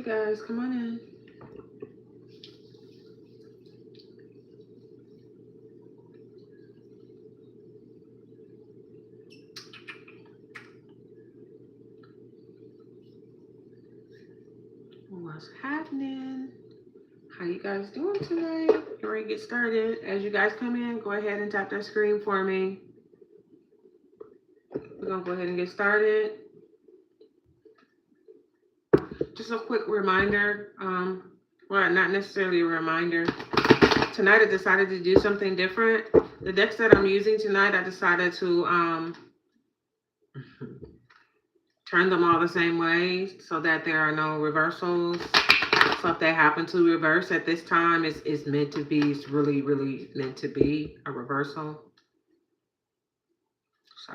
guys. Come on in. What's happening? How you guys doing tonight? Get ready to get started. As you guys come in, go ahead and tap that screen for me. We're going to go ahead and get started. Just a quick reminder, well, not necessarily a reminder. Tonight I decided to do something different. The decks that I'm using tonight, I decided to turn them all the same way so that there are no reversals. So if they happen to reverse at this time, it's meant to be. It's really, really meant to be a reversal. So.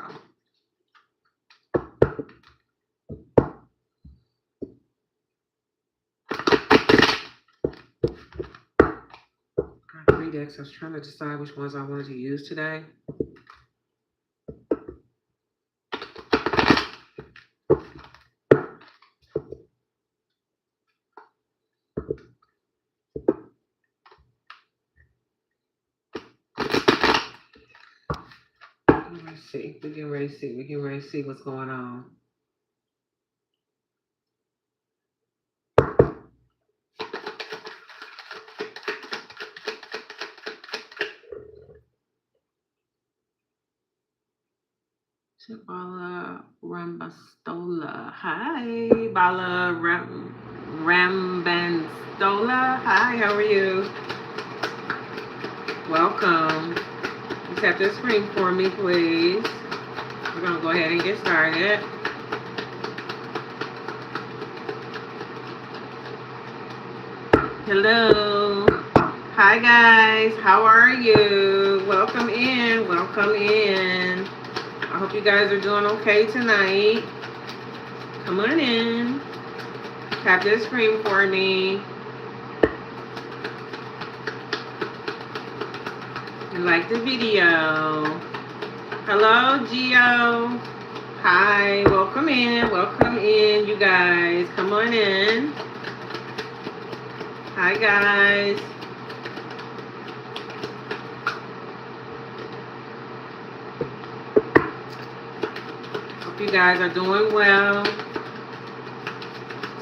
Got 3 decks. I was trying to decide which ones I wanted to use today. Let's see. We can ready to see. We can ready to see what's going on. Bala Rambastola. Hi, Bala Rambanstola. Hi, how are you? Welcome. Tap the screen for me, please. We're going to go ahead and get started. Hello. Hi, guys. How are you? Welcome in. Welcome in. I hope you guys are doing okay tonight. Come on in. Tap the screen for me. And like the video. Hello, Gio. Hi, welcome in, you guys. Come on in. Hi, guys. Hope you guys are doing well.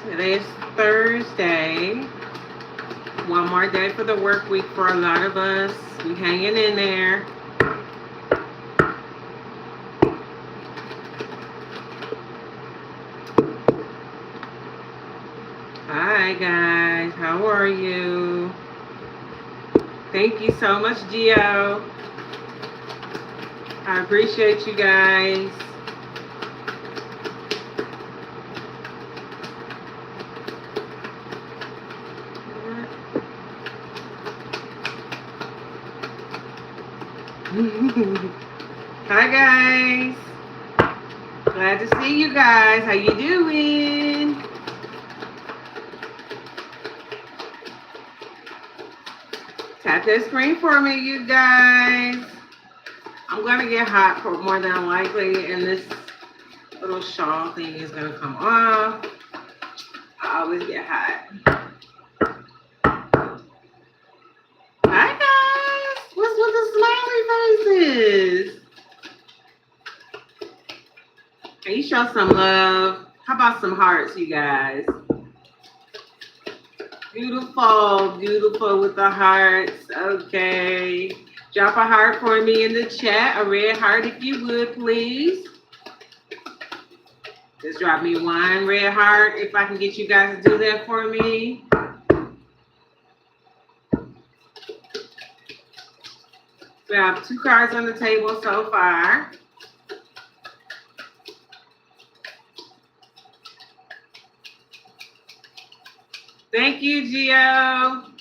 Today is Thursday. One more day for the work week for a lot of us. We hanging in there. Hi guys, how are you? Thank you so much, Gio. I appreciate you guys. Hi guys, glad to see you guys. How you doing? Tap that screen for me, you guys. I'm gonna get hot for more than likely, and this little shawl thing is gonna come off. I always get hot. Hi guys, what's with the smiley faces? Can you show some love? How about some hearts, you guys? Beautiful, beautiful with the hearts. Okay. Drop a heart for me in the chat. A red heart if you would, please. Just drop me one red heart if I can get you guys to do that for me. We have 2 cards on the table so far. Thank you, Gio.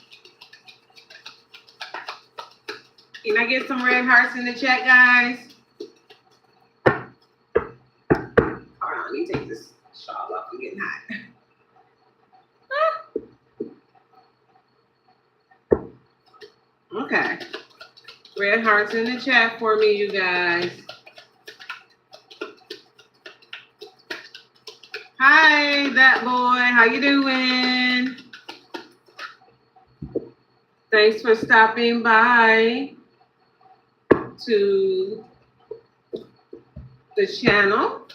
Can I get some red hearts in the chat, guys? Hold on, let me take this shawl off. I'm getting hot. Okay. Red hearts in the chat for me, you guys. Hi, that boy. How you doing? Thanks for stopping by to the channel.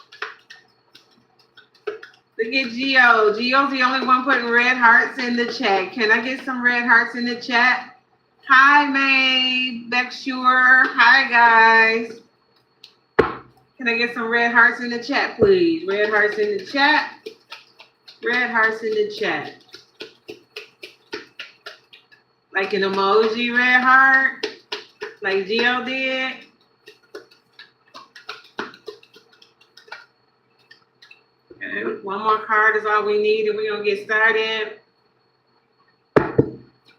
Look at Gio. Gio's the only one putting red hearts in the chat. Can I get some red hearts in the chat? Hi, May, Bexure. Hi, guys. Can I get some red hearts in the chat, please? Red hearts in the chat. Red hearts in the chat. Like an emoji red heart, like Gio did. Okay, one more card is all we need, and we're gonna get started.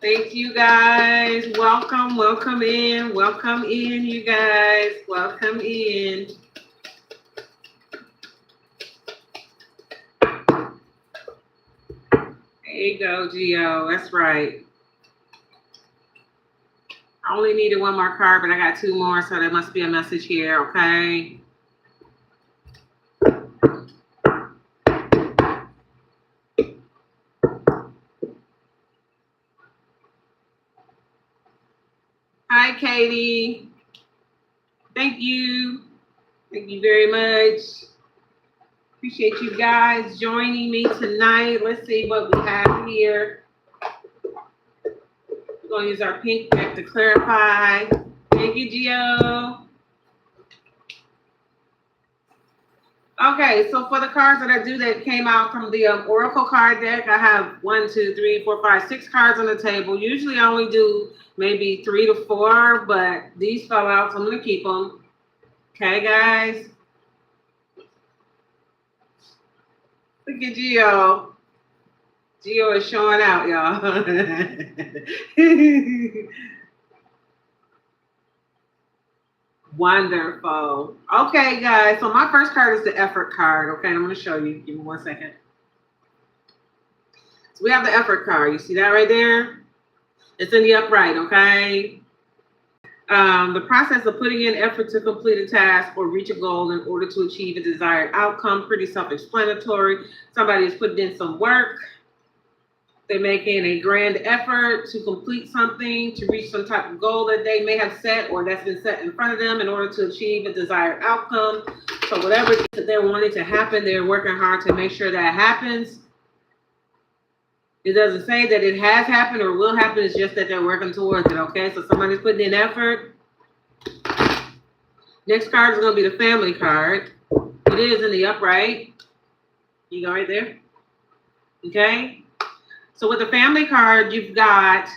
Thank you guys. Welcome, welcome in, you guys. Welcome in. There you go, Gio. That's right. I only needed one more card, but I got two more, so there must be a message here, okay? Hi, Katie. Thank you. Thank you very much. Appreciate you guys joining me tonight. Let's see what we have here. We're going to use our pink deck to clarify. Thank you, Gio. Okay, so for the cards that I do that came out from the Oracle card deck, I have 1, 2, 3, 4, 5, 6 cards on the table. Usually I only do maybe 3 to 4, but these fell out, so I'm going to keep them. Okay, guys? Look at Gio. Gio is showing out, y'all. Wonderful. Okay, guys. So my first card is the effort card. Okay, I'm going to show you. Give me 1 second. So we have the effort card. You see that right there? It's in the upright, okay? The process of putting in effort to complete a task or reach a goal in order to achieve a desired outcome. Pretty self-explanatory. Somebody is putting in some work. They're making a grand effort to complete something, to reach some type of goal that they may have set or that's been set in front of them in order to achieve a desired outcome. So whatever it is that they're wanting to happen, they're working hard to make sure that happens. It doesn't say that it has happened or will happen. It's just that they're working towards it, okay? So somebody's putting in effort. Next card is going to be the family card. It is in the upright. You go right there. Okay? So with the family card, you've got,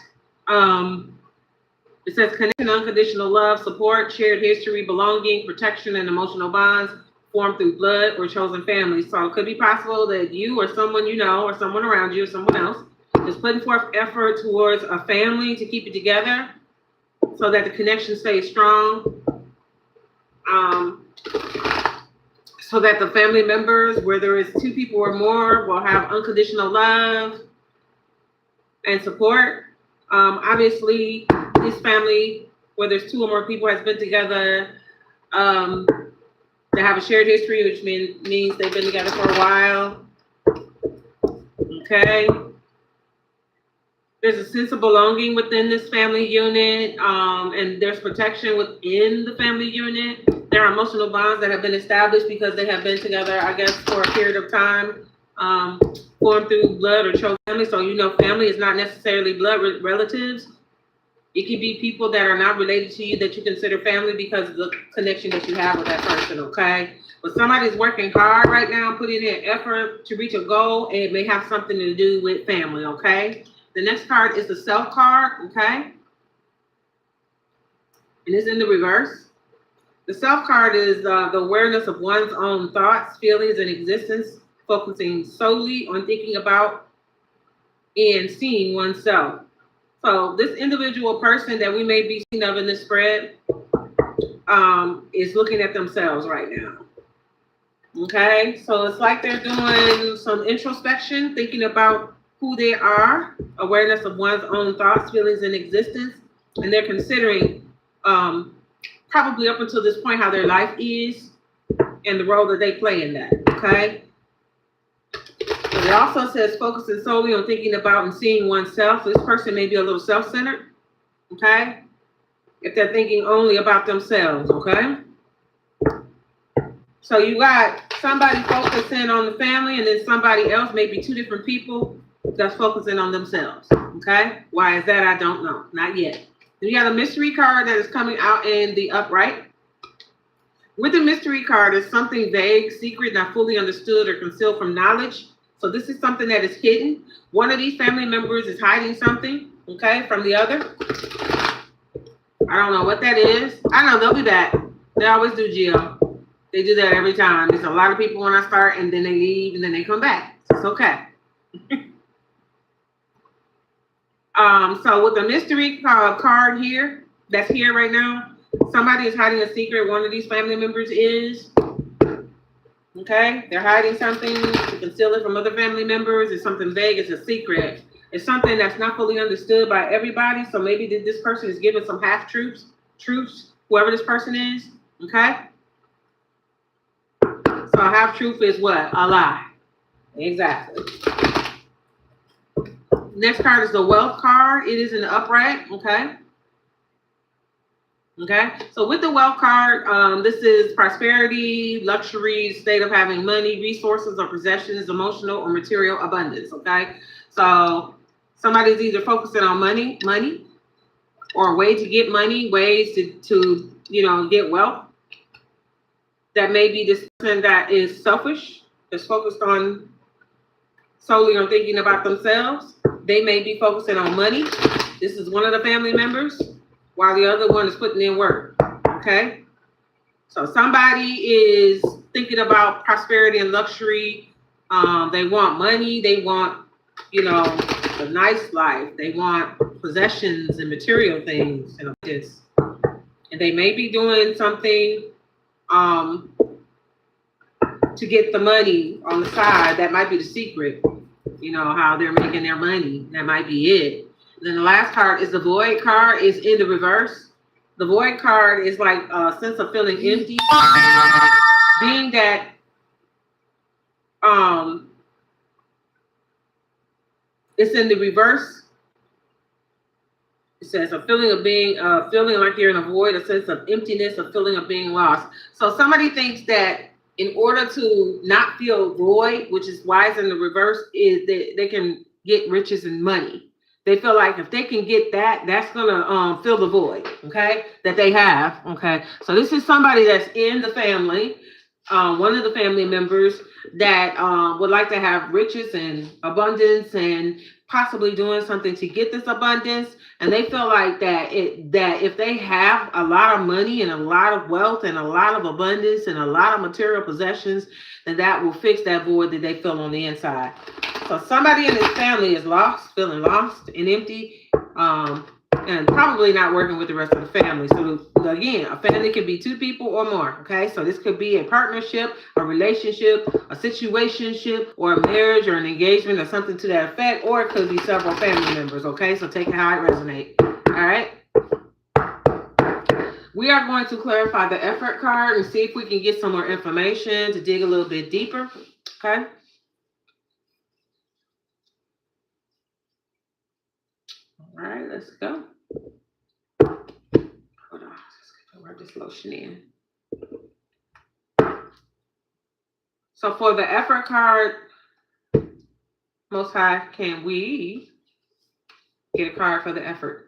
it says connection, unconditional love, support, shared history, belonging, protection, and emotional bonds formed through blood or chosen family. So it could be possible that you or someone you know or someone around you or someone else is putting forth effort towards a family to keep it together so that the connection stays strong. So that the family members, where there is 2 people or more, will have unconditional love and support. Obviously, this family, where there's 2 or more people, has been together. They have a shared history, which means they've been together for a while. Okay. There's a sense of belonging within this family unit, and there's protection within the family unit. There are emotional bonds that have been established because they have been together, I guess, for a period of time, formed through blood or chosen family. So, you know, family is not necessarily blood relatives. It could be people that are not related to you that you consider family because of the connection that you have with that person, okay? But somebody's working hard right now, putting in effort to reach a goal, and it may have something to do with family, okay? The next card is the self card, okay? And it's in the reverse. The self card is the awareness of one's own thoughts, feelings, and existence, focusing solely on thinking about and seeing oneself. So this individual person that we may be seeing of in this spread is looking at themselves right now. Okay, so it's like they're doing some introspection, thinking about who they are, awareness of one's own thoughts, feelings, and existence, and they're considering probably up until this point how their life is and the role that they play in that. Okay, It also says focusing solely on thinking about and seeing oneself. This person may be a little self-centered, okay? If they're thinking only about themselves, okay? So you got somebody focusing on the family, and then somebody else, maybe two different people, that's focusing on themselves, okay? Why is that? I don't know. Not yet. Then you got a mystery card that is coming out in the upright. With the mystery card is something vague, secret, not fully understood, or concealed from knowledge. So this is something that is hidden. One of these family members is hiding something, okay, from the other. I don't know what that is. I know they'll be back. They always do, Gio. They do that every time. There's a lot of people when I start, and then they leave, and then they come back. It's okay. So with the mystery card here, that's here right now, somebody is hiding a secret. One of these family members is. Okay? They're hiding something to conceal it from other family members. It's something vague. It's a secret. It's something that's not fully understood by everybody. So maybe this person is giving some half-truths, whoever this person is. Okay? So a half-truth is what? A lie. Exactly. Next card is the wealth card. It is in the upright. Okay? Okay, so with the wealth card, this is prosperity, luxury, state of having money, resources or possessions, emotional or material abundance. Okay, so somebody's either focusing on money, or a way to get money, ways to get wealth. That may be this person that is selfish, that's focused on solely on thinking about themselves. They may be focusing on money. This is one of the family members, while the other one is putting in work, okay? So somebody is thinking about prosperity and luxury. They want money. They want, a nice life. They want possessions and material things and this. And they may be doing something to get the money on the side. That might be the secret, how they're making their money. That might be it. Then the last card is the void card. Is in the reverse. The void card is like a sense of feeling empty, being that it's in the reverse. It says a feeling of being, feeling like you're in a void, a sense of emptiness, a feeling of being lost. So somebody thinks that in order to not feel void, which is why it's in the reverse, is that they can get riches and money. They feel like if they can get that, that's gonna fill the void, okay, that they have, okay. So this is somebody that's in the family, one of the family members that would like to have riches and abundance and possibly doing something to get this abundance. And they feel like that if they have a lot of money and a lot of wealth and a lot of abundance and a lot of material possessions, then that will fix that void that they feel on the inside. So somebody in this family is lost, feeling lost and empty, and probably not working with the rest of the family. So again, a family can be two people or more, okay? So this could be a partnership, a relationship, a situationship, or a marriage or an engagement or something to that effect, or it could be several family members, okay? So take it how it resonates, all right? We are going to clarify the effort card and see if we can get some more information to dig a little bit deeper, okay? All right, let's go. Hold on, let's rub this lotion in. So for the effort card, Most High, can we get a card for the effort?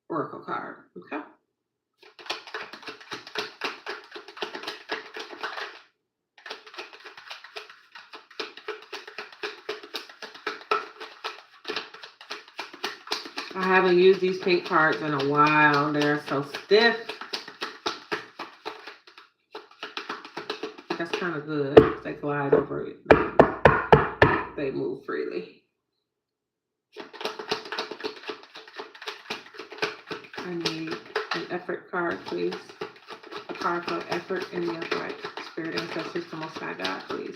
Oracle card, okay. I haven't used these pink cards in a while. They're so stiff. That's kind of good. They glide over it. They move freely. I need an effort card, please. A card for effort in the upright. Spirit ancestors, the Most High God, please.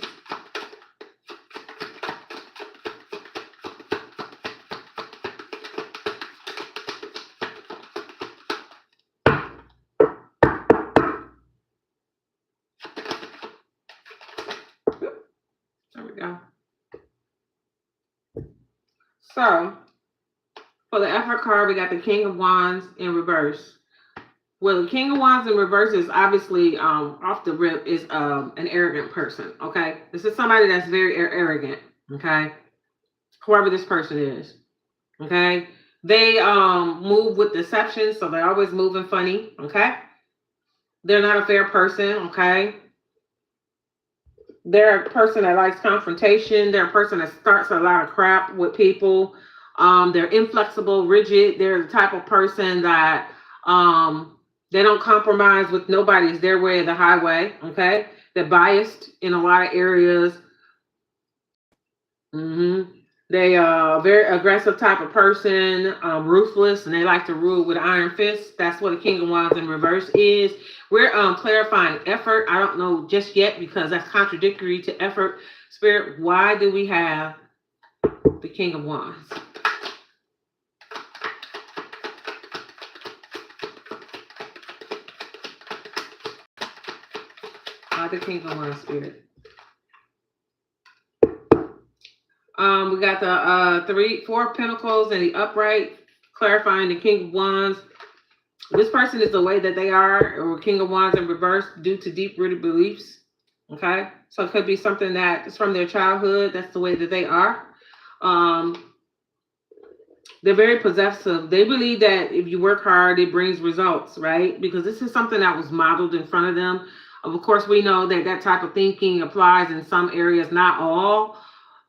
So, for the effort card, we got the King of Wands in reverse. Well, the King of Wands in reverse is obviously, off the rip, is an arrogant person, okay? This is somebody that's very arrogant, okay? Whoever this person is, okay? They move with deception, so they're always moving funny, okay? They're not a fair person, okay? They're a person that likes confrontation. They're a person that starts a lot of crap with people. They're inflexible, rigid. They're the type of person that they don't compromise with nobody. It's their way or the highway, okay? They're biased in a lot of areas. They are a very aggressive type of person, ruthless, and they like to rule with iron fists. That's what a King of Wands in reverse is. We're clarifying effort. I don't know just yet because that's contradictory to effort. Spirit, why do we have the King of Wands? Why the King of Wands, Spirit? We got the 4 Pentacles and the upright, clarifying the King of Wands. This person is the way that they are, or King of Wands in reverse, due to deep-rooted beliefs. Okay? So it could be something that is from their childhood. That's the way that they are. They're very possessive. They believe that if you work hard, it brings results, right? Because this is something that was modeled in front of them. Of course, we know that that type of thinking applies in some areas, not all.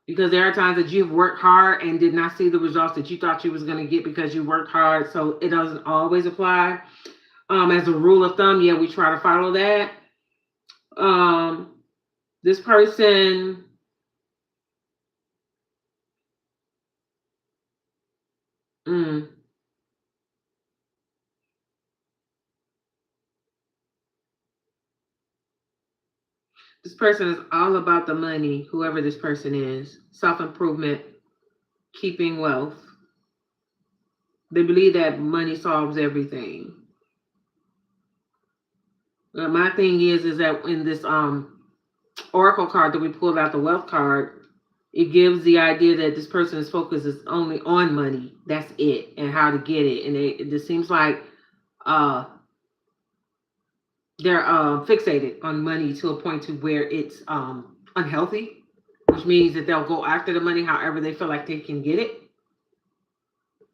Because there are times that you've worked hard and did not see the results that you thought you was going to get because you worked hard. So it doesn't always apply. As a rule of thumb, yeah, we try to follow that. This person, this person is all about the money, whoever this person is. Self-improvement, keeping wealth. They believe that money solves everything. My thing is that in this oracle card that we pulled out, the wealth card, it gives the idea that this person's focus is only on money. That's it, and how to get it. And it just seems like they're fixated on money to a point to where it's unhealthy, which means that they'll go after the money however they feel like they can get it.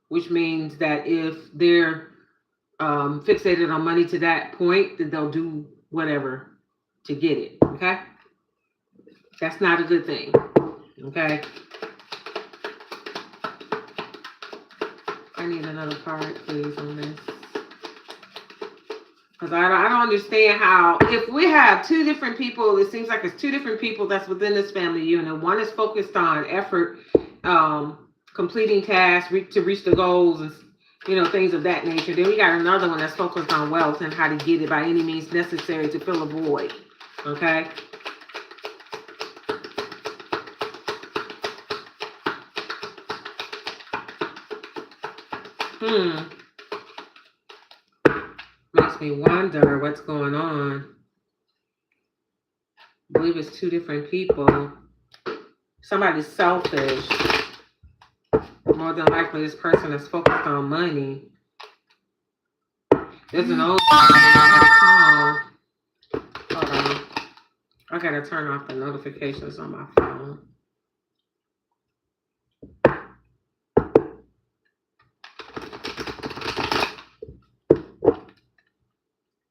Which means that if they're fixated on money to that point, then they'll do whatever to get it. Okay? That's not a good thing. Okay? I need another card, please, on this. Because I don't understand how, if we have 2 different people, it seems like it's 2 different people that's within this family unit. One is focused on effort, completing tasks to reach the goals and things of that nature. Then we got another one that's focused on wealth and how to get it by any means necessary to fill a void. Okay? Makes me wonder what's going on. I believe it's 2 different people. Somebody's selfish. More than likely, this person is focused on money. There's an old call. Hold on. I gotta turn off the notifications on my phone.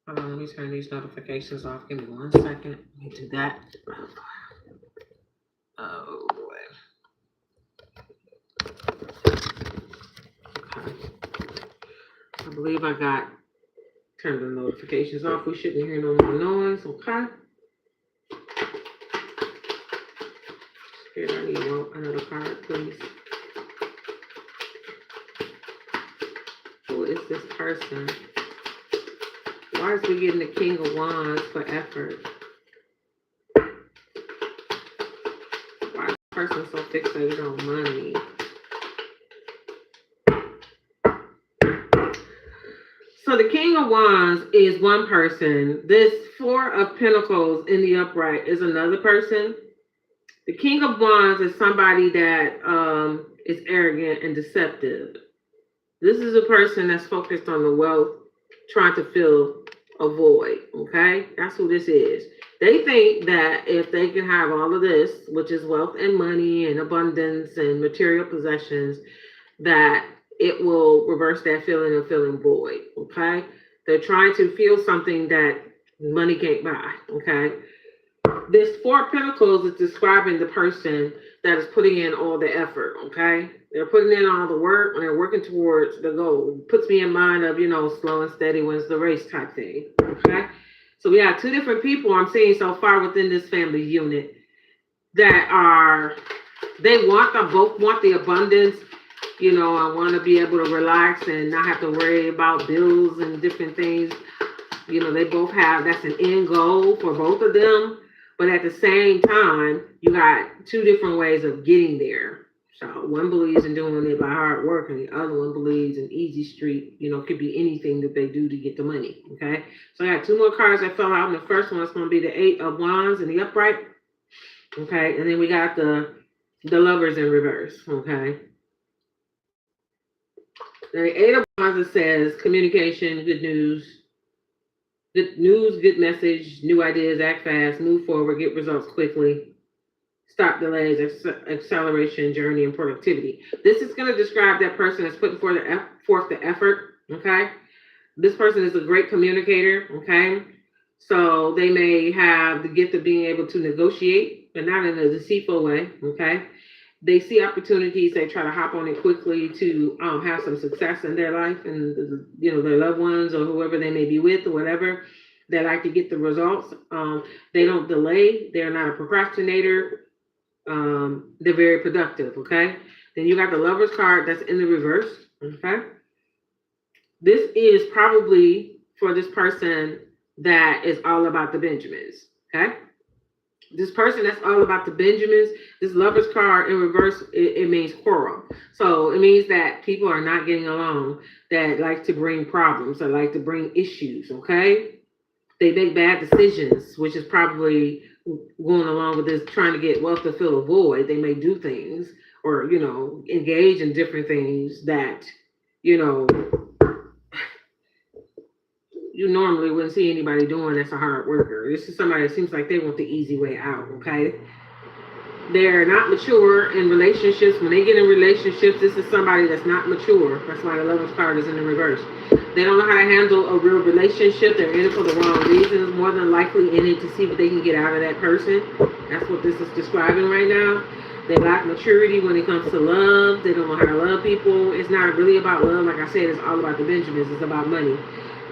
Hold on, let me turn these notifications off. Give me 1 second. Let me do that. Oh boy. Okay. I believe I got turned the notifications off. We shouldn't hear no more noise. Okay. Here, I need another card, please. Who is this person? Why is we getting the King of Wands for effort? Why is this person so fixated on money? So the King of Wands is one person. This 4 of Pentacles in the upright is another person. The King of Wands is somebody that is arrogant and deceptive. This is a person that's focused on the wealth, trying to fill a void, okay? That's who this is. They think that if they can have all of this, which is wealth and money and abundance and material possessions, that it will reverse that feeling of feeling void, okay? They're trying to feel something that money can't buy, okay? This Four of Pentacles is describing the person that is putting in all the effort, okay? They're putting in all the work and they're working towards the goal. Puts me in mind of, slow and steady wins the race type thing, okay? So we have two different people I'm seeing so far within this family unit that both want the abundance. I want to be able to relax and not have to worry about bills and different things. They both have, that's an end goal for both of them. But at the same time, you got two different ways of getting there. So one believes in doing it by hard work, and the other one believes in easy street. Could be anything that they do to get the money. Okay. So I got two more cards that fell out. And the first one is going to be the Eight of Wands in the upright. Okay. And then we got the Lovers in reverse. Okay. The Eight of Wands, it says communication, good news, good message, new ideas, act fast, move forward, get results quickly, stop delays, acceleration, journey, and productivity. This is going to describe that person that's putting forth the effort, okay? This person is a great communicator, okay? So they may have the gift of being able to negotiate, but not in a deceitful way, okay? They see opportunities, they try to hop on it quickly to have some success in their life and, their loved ones or whoever they may be with or whatever. They like to get the results. They don't delay. They're not a procrastinator. They're very productive, okay? Then you got the Lover's card that's in the reverse, okay? This is probably for this person that is all about the Benjamins, okay? This person that's all about the Benjamins, this Lover's card in reverse, it means quarrel. So it means that people are not getting along, that like to bring problems, that like to bring issues, okay? They make bad decisions, which is probably going along with this trying to get wealth to fill a void. They may do things or, engage in different things that, you normally wouldn't see anybody doing that's a hard worker. This is somebody that seems like they want the easy way out, okay? They're not mature in relationships. When they get in relationships, this is somebody that's not mature. That's why the Lover's card is in the reverse. They don't know how to handle a real relationship. They're in it for the wrong reasons, more than likely in it to see what they can get out of that person. That's what this is describing right now. They lack maturity when it comes to love. They don't know how to love people. It's not really about love. Like I said, it's all about the Benjamins. It's about money.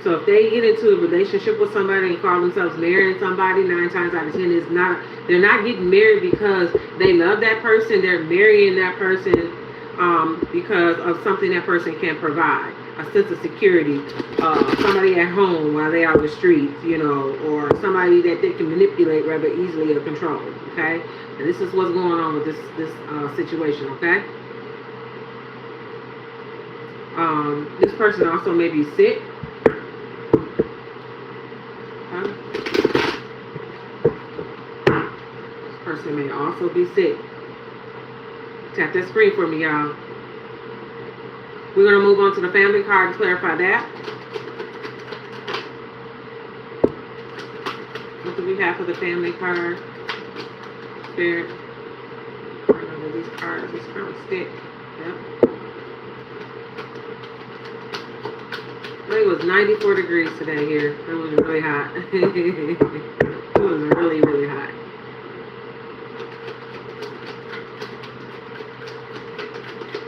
So if they get into a relationship with somebody and call themselves marrying somebody, 9 times out of 10 is not, they're not getting married because they love that person. They're marrying that person because of something that person can provide, a sense of security, somebody at home while they out the streets, or somebody that they can manipulate rather easily or control, okay? And this is what's going on with this situation, okay? This person also may be sick. This person may also be sick. Tap that screen for me, y'all. We're going to move on to the family card to clarify that. What do we have for the family card? Spirit. I don't know these cards just kind of stick. Yep. I think it was 94 degrees today here. It was really hot. It was really, really hot.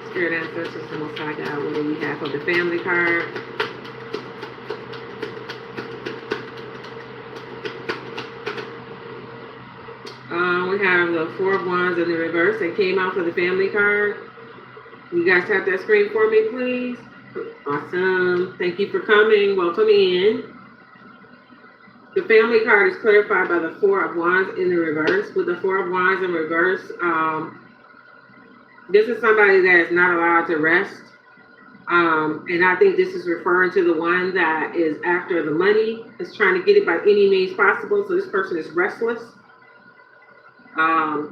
Spirit ancestors, the Most High God, what do we have for the family card? We have the Four of Wands in the reverse that came out for the family card. You guys tap that screen for me, please. Awesome. Thank you for coming. Welcome in. The family card is clarified by the Four of Wands in the reverse. With the Four of Wands in reverse, this is somebody that is not allowed to rest. And I think this is referring to the one that is after the money, is trying to get it by any means possible. So this person is restless.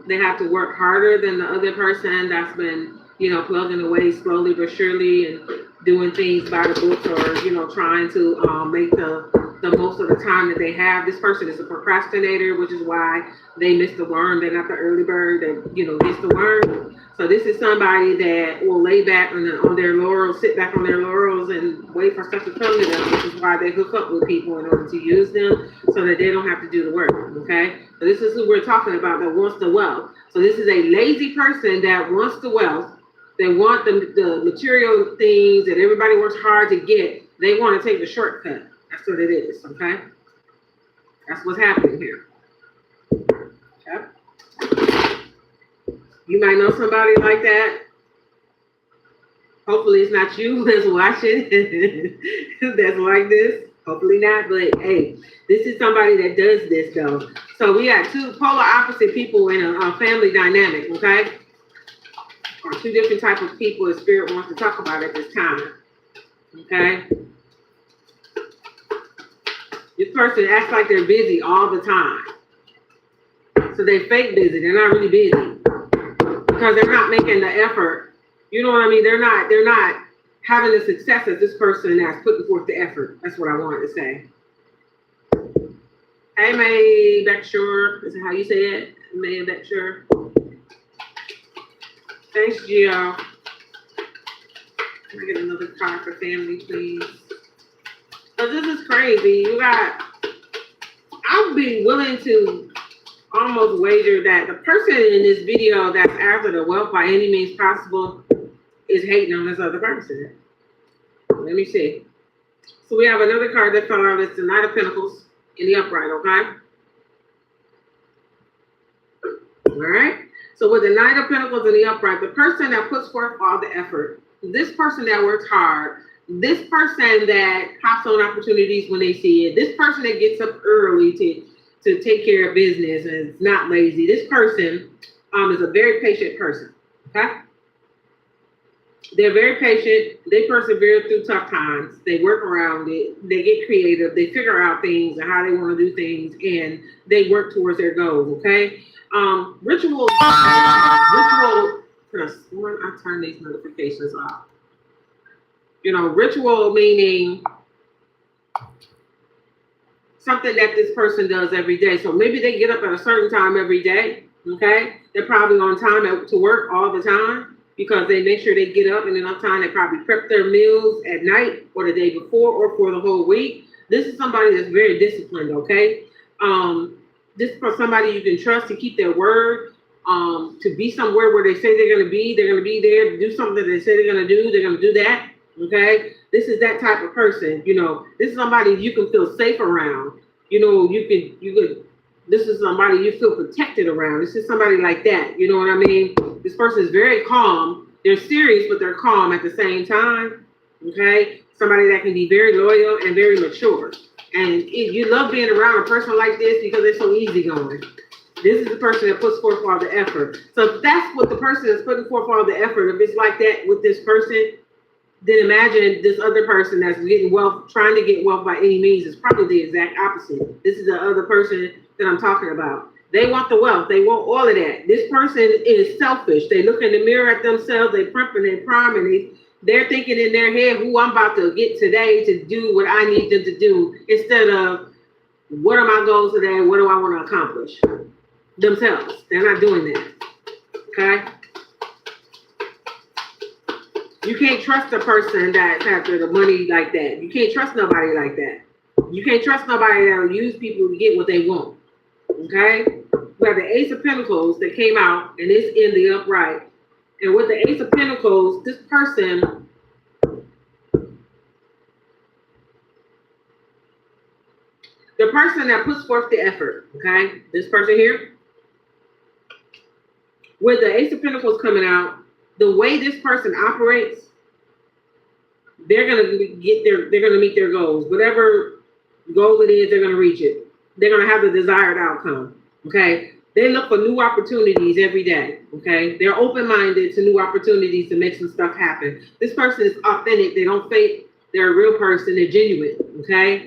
They have to work harder than the other person that's been plugging away slowly but surely and doing things by the books, or trying to make the most of the time that they have. This person is a procrastinator, which is why they miss the worm. They're not the early bird that gets the worm. So this is somebody that will lay back on their laurels, sit back on their laurels, and wait for stuff to come to them, which is why they hook up with people in order to use them, so that they don't have to do the work. Okay, so this is who we're talking about, that wants the wealth. So this is a lazy person that wants the wealth. They want the material things that everybody works hard to get. They want to take the shortcut. That's what it is, okay? That's what's happening here. Okay? You might know somebody like that. Hopefully it's not you that's watching that's like this. Hopefully not, but hey, this is somebody that does this though. So we got two polar opposite people in a family dynamic, okay? Or two different types of people that Spirit wants to talk about at this time, okay? This person acts like they're busy all the time. So they fake busy. They're not really busy because they're not making the effort. You know what I mean? They're not having the success as this person that's putting forth the effort. That's what I wanted to say. Hey, May Beckshore. Is that how you say it? May Beckshore. Thanks, Gio. Can I get another card for family, please? So this is crazy. I'll be willing to almost wager that the person in this video that's after the wealth by any means possible is hating on this other person. Let me see. So we have another card that fell out. It's the Knight of Pentacles in the upright, okay? All right. So with the Knight of Pentacles in the upright, the person that puts forth all the effort, this person that works hard, this person that hops on opportunities when they see it, this person that gets up early to take care of business and is not lazy, this person is a very patient person, okay? They're very patient. They persevere through tough times. They work around it. They get creative. They figure out things and how they want to do things, and they work towards their goals, okay? Ritual, I turn these notifications off. Ritual meaning something that this person does every day. So maybe they get up at a certain time every day, okay? They're probably on time to work all the time because they make sure they get up in enough time. They probably prep their meals at night or the day before or for the whole week. This is somebody that's very disciplined, okay? This is for somebody you can trust to keep their word, to be somewhere where they say they're going to be there, to do something that they say they're going to do that, okay? This is that type of person, this is somebody you can feel safe around, this is somebody you feel protected around. This is somebody like that, you know what I mean? This person is very calm. They're serious, but they're calm at the same time, okay? Somebody that can be very loyal and very mature. And you love being around a person like this because they're so easygoing. This is the person that puts forth all the effort. So if that's what the person is putting forth all the effort, if it's like that with this person, then imagine this other person that's getting wealth, trying to get wealth by any means is probably the exact opposite. This is the other person that I'm talking about. They want the wealth. They want all of that. This person is selfish. They look in the mirror at themselves. They primp and they prime, and they're thinking in their head who I'm about to get today to do what I need them to do, instead of what are my goals today? What do I want to accomplish? Themselves. They're not doing that. Okay? You can't trust a person that's after the money like that. You can't trust nobody like that. You can't trust nobody that will use people to get what they want. Okay? We have the Ace of Pentacles that came out, and it's in the upright. And with the Ace of Pentacles, this person, the person that puts forth the effort, okay? This person here, with the Ace of Pentacles coming out, the way this person operates, they're gonna meet their goals. Whatever goal it is, they're gonna reach it. They're gonna have the desired outcome. Okay. They look for new opportunities every day. Okay. They're open-minded to new opportunities to make some stuff happen. This person is authentic. They don't fake. They're a real person. They're genuine. Okay.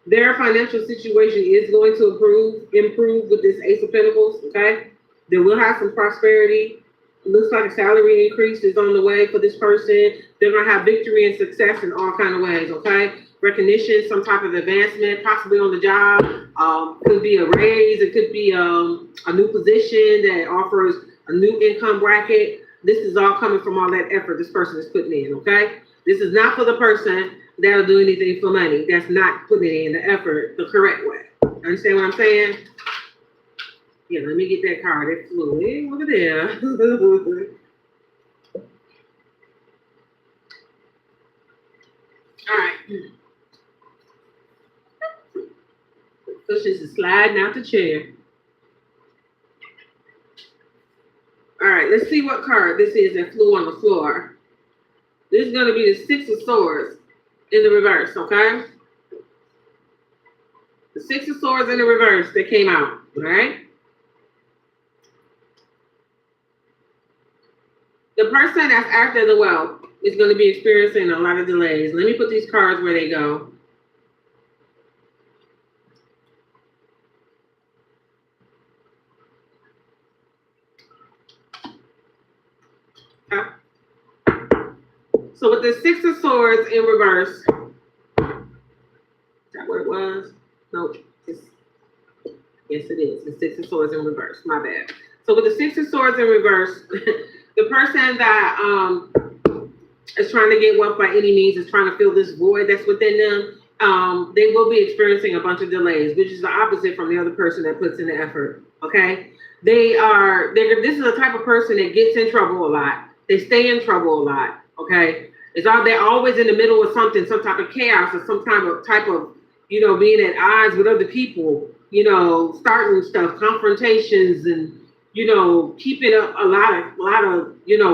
Their financial situation is going to improve with this Ace of Pentacles, okay? They will have some prosperity. It looks like a salary increase is on the way for this person. They're going to have victory and success in all kind of ways, okay? Recognition, some type of advancement, possibly on the job. Could be a raise. It could be a new position that offers a new income bracket. This is all coming from all that effort this person is putting in, okay? This is not for the person that'll do anything for money. That's not putting in the effort the correct way. Understand what I'm saying? Yeah, let me get that card. It flew in over there. All right. Cushions is sliding out the chair. All right, let's see what card this is that flew on the floor. This is going to be the Six of Swords in the reverse, okay? The Six of Swords in the reverse that came out, all right? The person that's after the wealth is going to be experiencing a lot of delays. Let me put these cards where they go. So with the Six of Swords in reverse, is that what it was? No, yes, it is. The Six of Swords in reverse. My bad. So with the Six of Swords in reverse, the person that is trying to get wealth by any means, is trying to fill this void that's within them, they will be experiencing a bunch of delays, which is the opposite from the other person that puts in the effort. Okay, this is the type of person that gets in trouble a lot. They stay in trouble a lot. Okay, they're always in the middle of something, some type of chaos or some type of being at odds with other people. Starting stuff, confrontations, and keeping up a lot of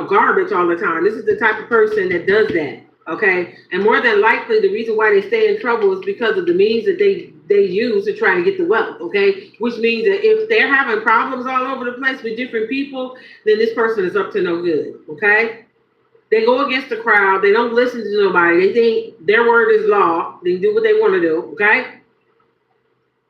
garbage all the time. This is the type of person that does that. Okay, and more than likely, the reason why they stay in trouble is because of the means that they use to try to get the wealth. Okay, which means that if they're having problems all over the place with different people, then this person is up to no good. Okay, they go against the crowd. They don't listen to nobody. They think their word is law. They do what they want to do. Okay,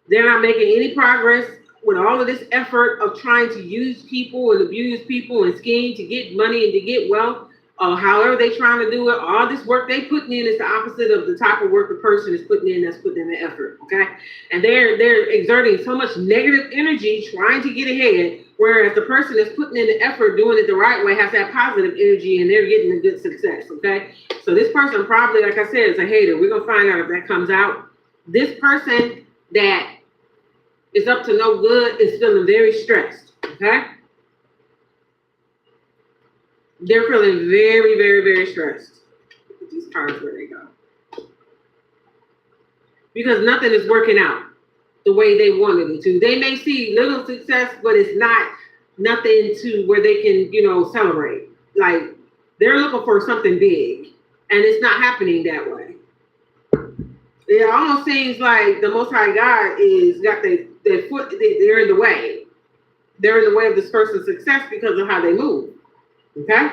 they're not making any progress with all of this effort of trying to use people and abuse people and scheme to get money and to get wealth. However they trying to do it, all this work they putting in is the opposite of the type of work the person is putting in that's putting in the effort, okay? And they're exerting so much negative energy trying to get ahead, whereas the person that's putting in the effort, doing it the right way, has that positive energy and they're getting a good success, okay? So this person probably, like I said, is a hater. We're going to find out if that comes out. This person that is up to no good is feeling very stressed, okay? They're feeling very, very, very stressed. Look at these cards where they go. Because nothing is working out the way they wanted it to. They may see little success, but it's not nothing to where they can, celebrate. Like, they're looking for something big, and it's not happening that way. It almost seems like the Most High God is got their foot, they're in the way. They're in the way of this person's success because of how they move. Okay?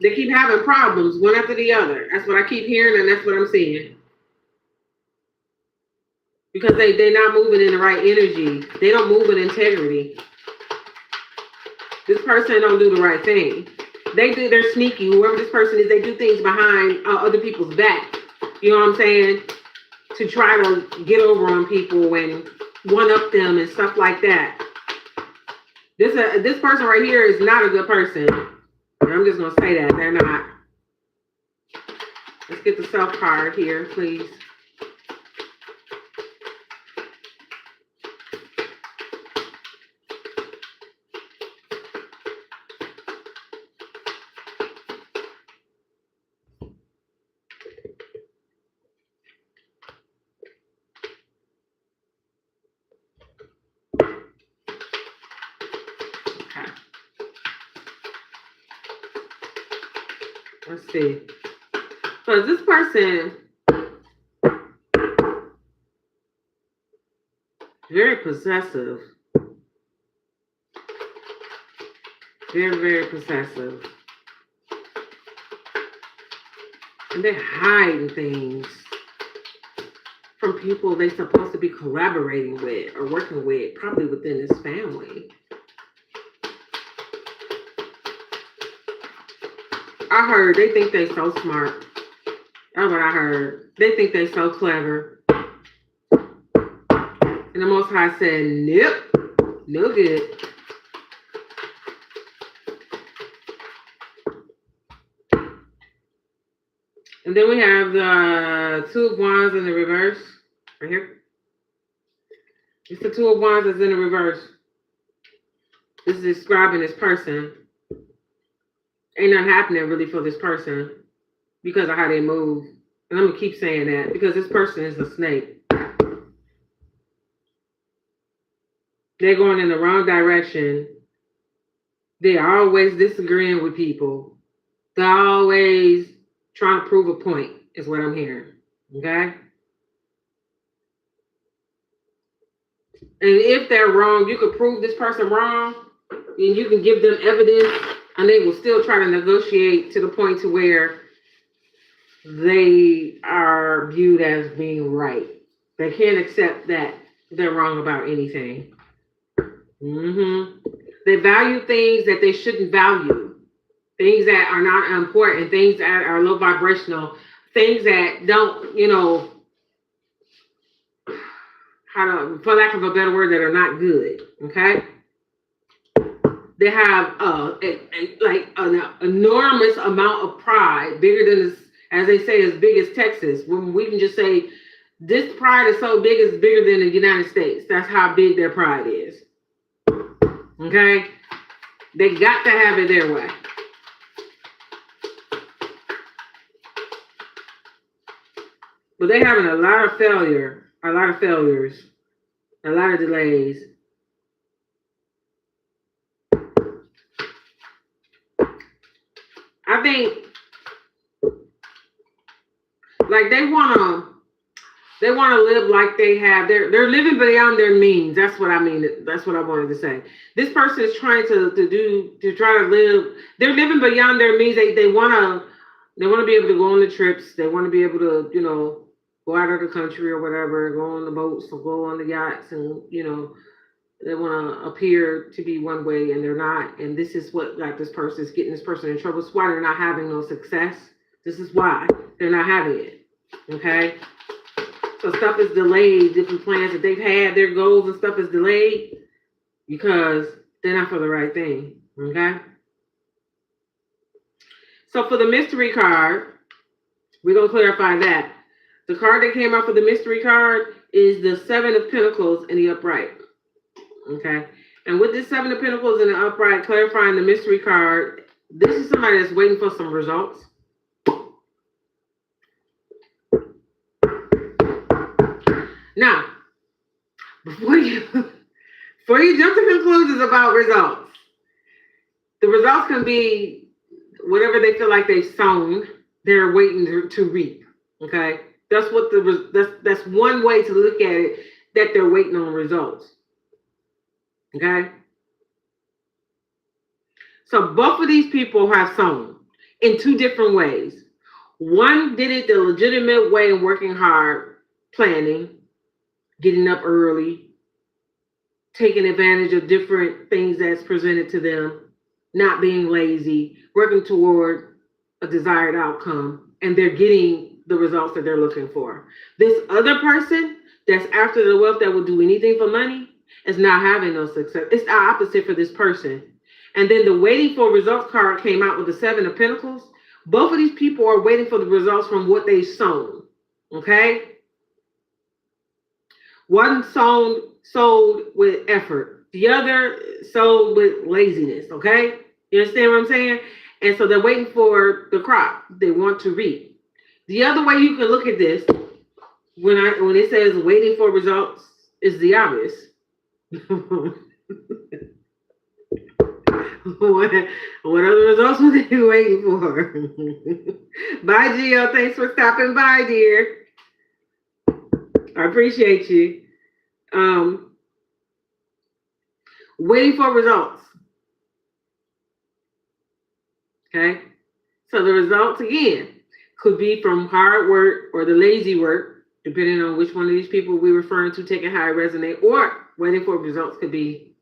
They keep having problems one after the other. That's what I keep hearing, and that's what I'm seeing. Because they're not moving in the right energy. They don't move in integrity. This person don't do the right thing. They're sneaky. Whoever this person is, they do things behind other people's back. You know what I'm saying? To try to get over on people and one up them and stuff like that. This person right here is not a good person. I'm just gonna say that they're not. Let's get the self card here, please. Okay. Let's see. So this person very possessive. Very, very possessive. And they're hiding things. from people they're supposed to be collaborating with or working with, probably within this family. I heard they think they so smart. That's what I heard. They think they so clever. And the Most High said, nope, no good. And then we have the Two of Wands in the reverse. Right here. It's the Two of Wands that's in the reverse. This is describing this person. Ain't nothing happening really for this person because of how they move. And I'm going to keep saying that because this person is a snake. They're going in the wrong direction. They're always disagreeing with people. They're always trying to prove a point, is what I'm hearing. Okay? And if they're wrong, you can prove this person wrong, and you can give them evidence, and they will still try to negotiate to the point to where they are viewed as being right. They can't accept that they're wrong about anything. They value things that they shouldn't value. Things that are not important, things that are low vibrational, things that don't, for lack of a better word, that are not good. Okay? They have an enormous amount of pride, bigger than this, as they say, as big as Texas. When we can just say this pride is so big, it's bigger than the United States. That's how big their pride is. Okay? They got to have it their way. But they're having a lot of failures, a lot of delays. I think like they wanna live like they have. They're living beyond their means. That's what I mean. That's what I wanted to say. This person is trying to try to live. They're living beyond their means. They wanna be able to go on the trips. They want to be able to go out of the country or whatever, go on the boats or go on the yachts, and they want to appear to be one way and they're not. And this is what this person is getting this person in trouble. It's why they're not having no success. This is why they're not having it. Okay. So stuff is delayed. Different plans that they've had, their goals and stuff is delayed because they're not for the right thing. Okay. So for the mystery card, we're going to clarify that. The card that came out for the mystery card is the Seven of Pentacles in the upright. Okay. And with this Seven of Pentacles in the upright, clarifying the mystery card, this is somebody that's waiting for some results. Now, before you jump to conclusions about results, the results can be whatever they feel like they've sown, they're waiting to reap. Okay. That's what that's one way to look at it, that they're waiting on results. Okay? So both of these people have sown in two different ways. One did it the legitimate way and working hard, planning, getting up early, taking advantage of different things that's presented to them, not being lazy, working toward a desired outcome, and they're getting the results that they're looking for. This other person that's after the wealth that will do anything for money is not having no success. It's the opposite for this person. And then the waiting for results card came out with the Seven of Pentacles. Both of these people are waiting for the results from what they've sown. Okay? One sold with effort. The other sold with laziness. Okay? You understand what I'm saying? And so they're waiting for the crop they want to reap. The other way you can look at this, when it says waiting for results, is the obvious. What other results were they waiting for? Bye, Gio. Thanks for stopping by, dear. I appreciate you. Waiting for results. Okay? So the results, again, could be from hard work or the lazy work, depending on which one of these people we're referring to, taking how it resonate, or waiting for results could be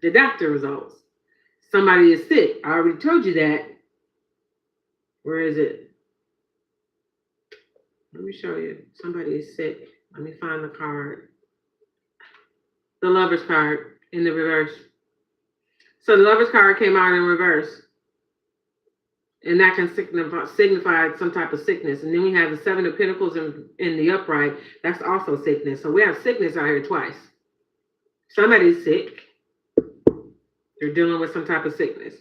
the doctor results. Somebody is sick. I already told you that. Where is it? Let me show you. Somebody is sick. Let me find the card. The Lover's card in the reverse. So the Lover's card came out in reverse. And that can signify some type of sickness. And then we have the Seven of Pentacles in the upright. That's also sickness. So we have sickness out here twice. Somebody's sick. They're dealing with some type of sickness.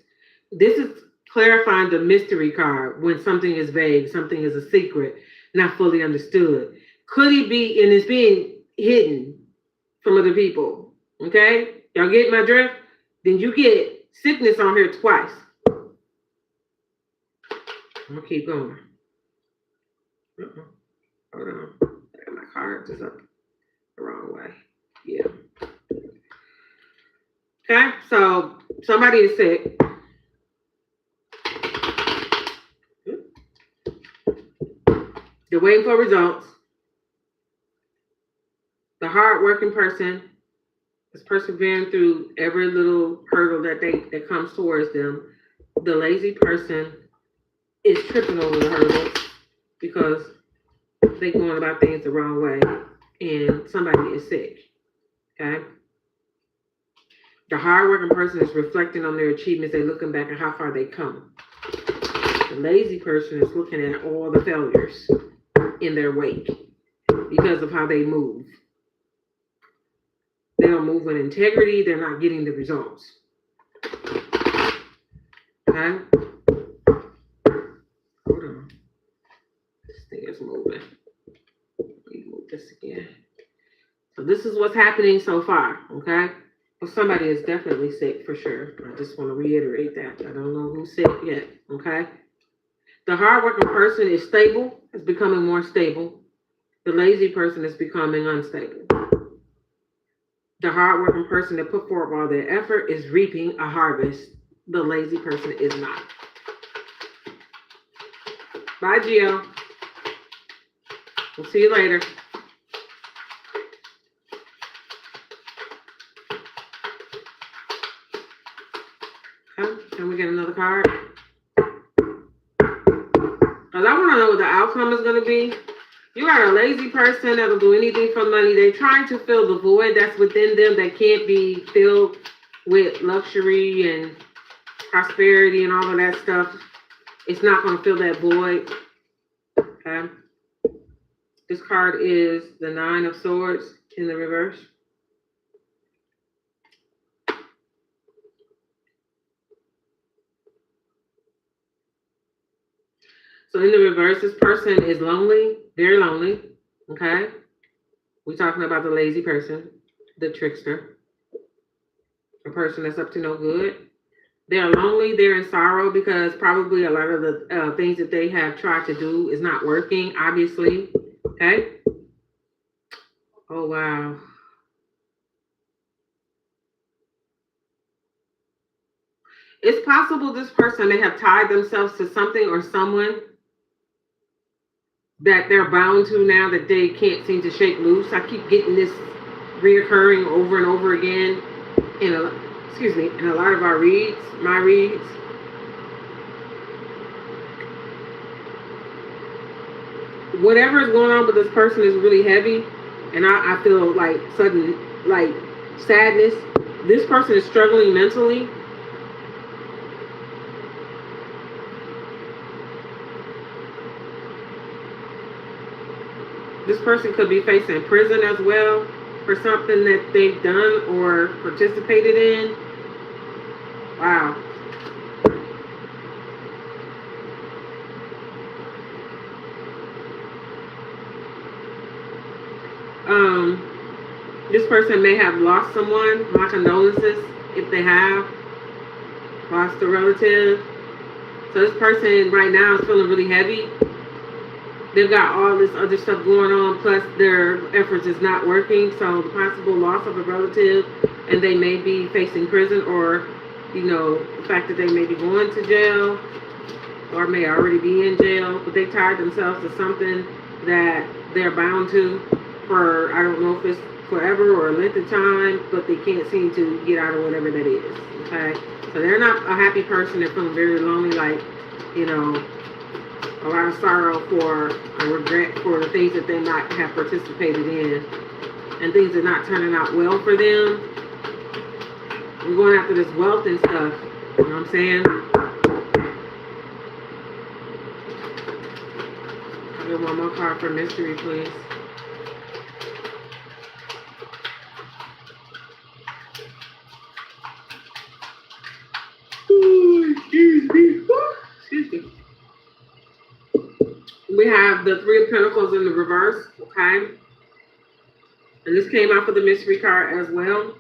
This is clarifying the mystery card when something is vague, something is a secret, not fully understood. Could it be, and it's being hidden from other people? Okay? Y'all get my drift? Then you get sickness on here twice. I'm gonna keep going. Hold on. I got my cards is up the wrong way. Yeah. Okay, so somebody is sick. They're waiting for results. The hardworking person is persevering through every little hurdle that comes towards them. The lazy person is tripping over the hurdles because they're going about things the wrong way, and somebody is sick. Okay? The hardworking person is reflecting on their achievements. They're looking back at how far they come. The lazy person is looking at all the failures in their wake because of how they move. They don't move with integrity. They're not getting the results. Okay? Hold on. This thing is moving. Let me move this again. So this is what's happening so far. Okay? Well, somebody is definitely sick for sure. I just want to reiterate that. I don't know who's sick yet. Okay? The hardworking person is stable. Is becoming more stable. The lazy person is becoming unstable. The hardworking person that put forth all their effort is reaping a harvest. The lazy person is not. Bye, Gio. We'll see you later. Okay, can we get another card? Because I want to know what the outcome is going to be. You got a lazy person that'll do anything for money. They're trying to fill the void that's within them that can't be filled with luxury and prosperity and all of that stuff. It's not going to fill that void. Okay. This card is the Nine of Swords in the reverse. So in the reverse, this person is lonely, very lonely, okay? We're talking about the lazy person, the trickster, a person that's up to no good. They're lonely, they're in sorrow because probably a lot of the things that they have tried to do is not working, obviously, okay? Oh, wow. It's possible this person may have tied themselves to something or someone that they're bound to now that they can't seem to shake loose. I keep getting this reoccurring over and over again in a lot of our reads, my reads. Whatever is going on with this person is really heavy, and I feel like sudden sadness. This person is struggling mentally. This person could be facing prison as well for something that they've done or participated in. Wow. This person may have lost someone. My condolences if they have lost a relative. So this person right now is feeling really heavy. They've got all this other stuff going on, plus their efforts is not working. So the possible loss of a relative, and they may be facing prison, or, the fact that they may be going to jail, or may already be in jail, but they tied themselves to something that they're bound to for, I don't know if it's forever or a length of time, but they can't seem to get out of whatever that is. Okay? So they're not a happy person. They're feeling very lonely, like, you know, a lot of sorrow for a regret for the things that they might have participated in, and things are not turning out well for them. We're going after this wealth and stuff. You know what I'm saying? I'll get one more card for mystery, please. Excuse me. We have the Three of Pentacles in the reverse, okay? And this came out for the mystery card as well.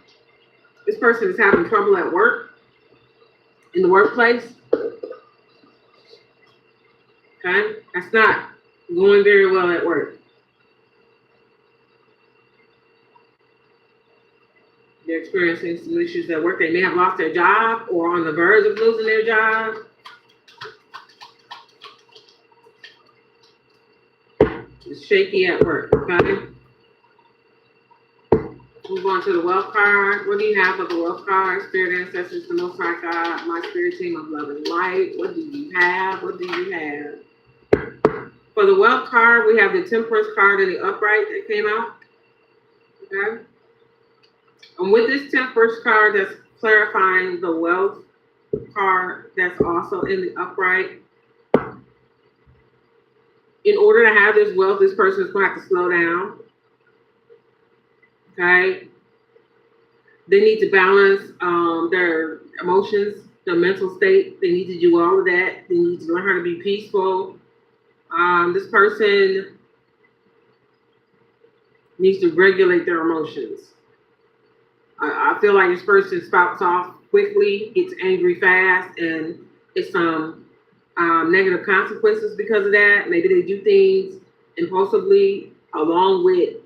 This person is having trouble at work, in the workplace. Okay? That's not going very well at work. They're experiencing some issues at work. They may have lost their job or on the verge of losing their job. It's shaky at work, okay? Move on to the wealth card. What do you have for the wealth card? Spirit ancestors, the Most High God, my spirit team of love and light. What do you have? What do you have? For the wealth card, we have the Temperance card in the upright that came out. Okay. And with this Temperance card, that's clarifying the wealth card that's also in the upright. In order to have this wealth, this person is going to have to slow down. Okay? They need to balance their emotions, their mental state. They need to do all of that. They need to learn how to be peaceful. This person needs to regulate their emotions. I feel like this person spouts off quickly, gets angry fast, and it's some negative consequences because of that. Maybe they do things impulsively, along with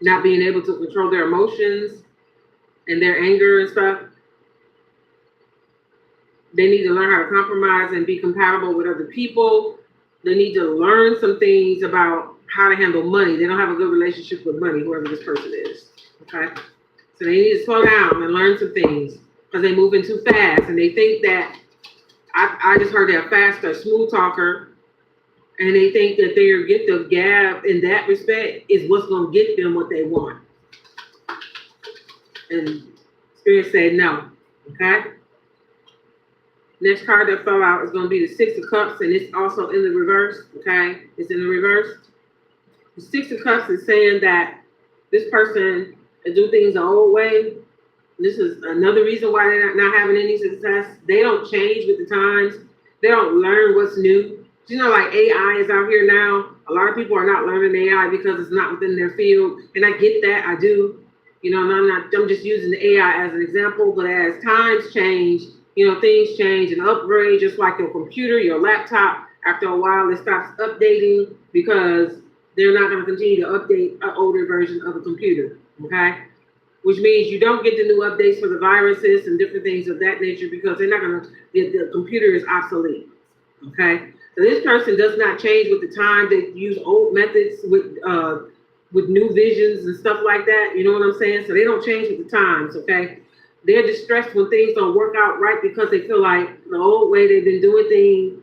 not being able to control their emotions and their anger and stuff. They need to learn how to compromise and be compatible with other people. They need to learn some things about how to handle money. They don't have a good relationship with money, whoever this person is. Okay? So they need to slow down and learn some things because they're moving too fast, and they think that I just heard they're fast or smooth talker, and they think that their gift of gab in that respect is what's going to get them what they want. And Spirit said no. Okay? Next card that fell out is going to be the Six of Cups, and it's also in the reverse. Okay? It's in the reverse. The Six of Cups is saying that this person do things the old way. This is another reason why they're not having any success. They don't change with the times. They don't learn what's new. You know, like AI is out here now. A lot of people are not learning AI because it's not within their field. And I get that, I do. You know, I'm just using the AI as an example, but as times change, you know, things change and upgrade, just like your computer, your laptop. After a while, it stops updating because they're not going to continue to update an older version of a computer. Okay, which means you don't get the new updates for the viruses and different things of that nature because they're not going to, the computer is obsolete. Okay, so this person does not change with the time. They use old methods with new visions and stuff like that. You know what I'm saying? So they don't change with the times. Okay, they're distressed when things don't work out right because they feel like the old way they've been doing things,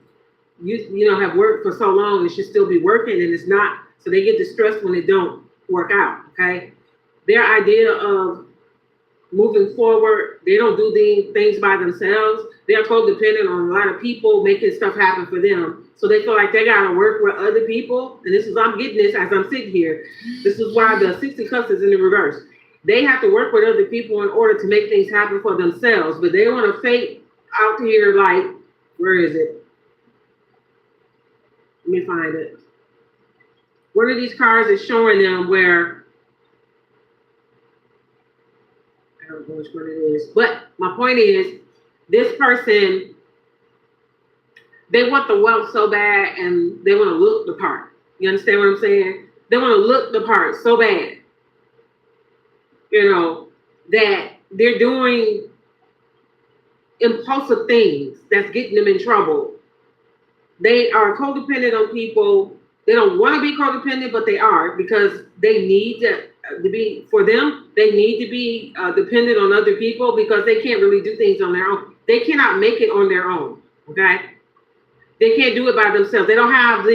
you know, have worked for so long, it should still be working, and it's not. So they get distressed when it don't work out. Okay. Their idea of moving forward, they don't do things by themselves. They're codependent on a lot of people making stuff happen for them. So they feel like they got to work with other people. And this is, I'm getting this as I'm sitting here. This is why the 60 cups is in the reverse. They have to work with other people in order to make things happen for themselves. But they want to fake out here like, where is it? Let me find it. One of these cards is showing them where, I don't know which one it is, but my point is, this person, they want the wealth so bad and they want to look the part. You understand what I'm saying? They want to look the part so bad, you know, that they're doing impulsive things that's getting them in trouble. They are codependent on people. They don't want to be codependent, but they are because they need to be, for them, they need to be dependent on other people because they can't really do things on their own. They cannot make it on their own, okay? They can't do it by themselves. They don't have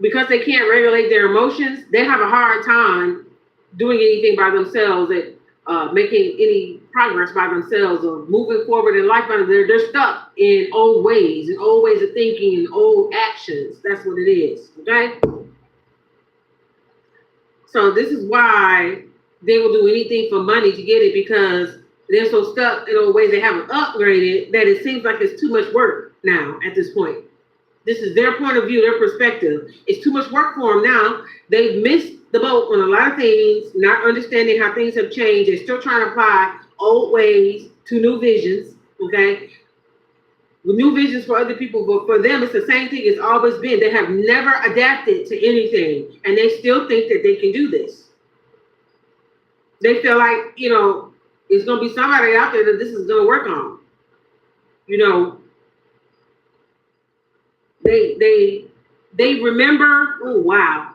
because they can't regulate their emotions, they have a hard time doing anything by themselves, making any progress by themselves or moving forward in life. They're stuck in old ways of thinking and old actions. That's what it is, okay? So this is why they will do anything for money to get it, because they're so stuck in old ways they haven't upgraded that it seems like it's too much work now at this point. This is their point of view, their perspective. It's too much work for them now. They've missed the boat on a lot of things, not understanding how things have changed. They're still trying to apply old ways to new visions, okay? With new visions for other people, but for them, it's the same thing it's always been. They have never adapted to anything, and they still think that they can do this. They feel like, it's going to be somebody out there that this is going to work on. They remember, oh, wow.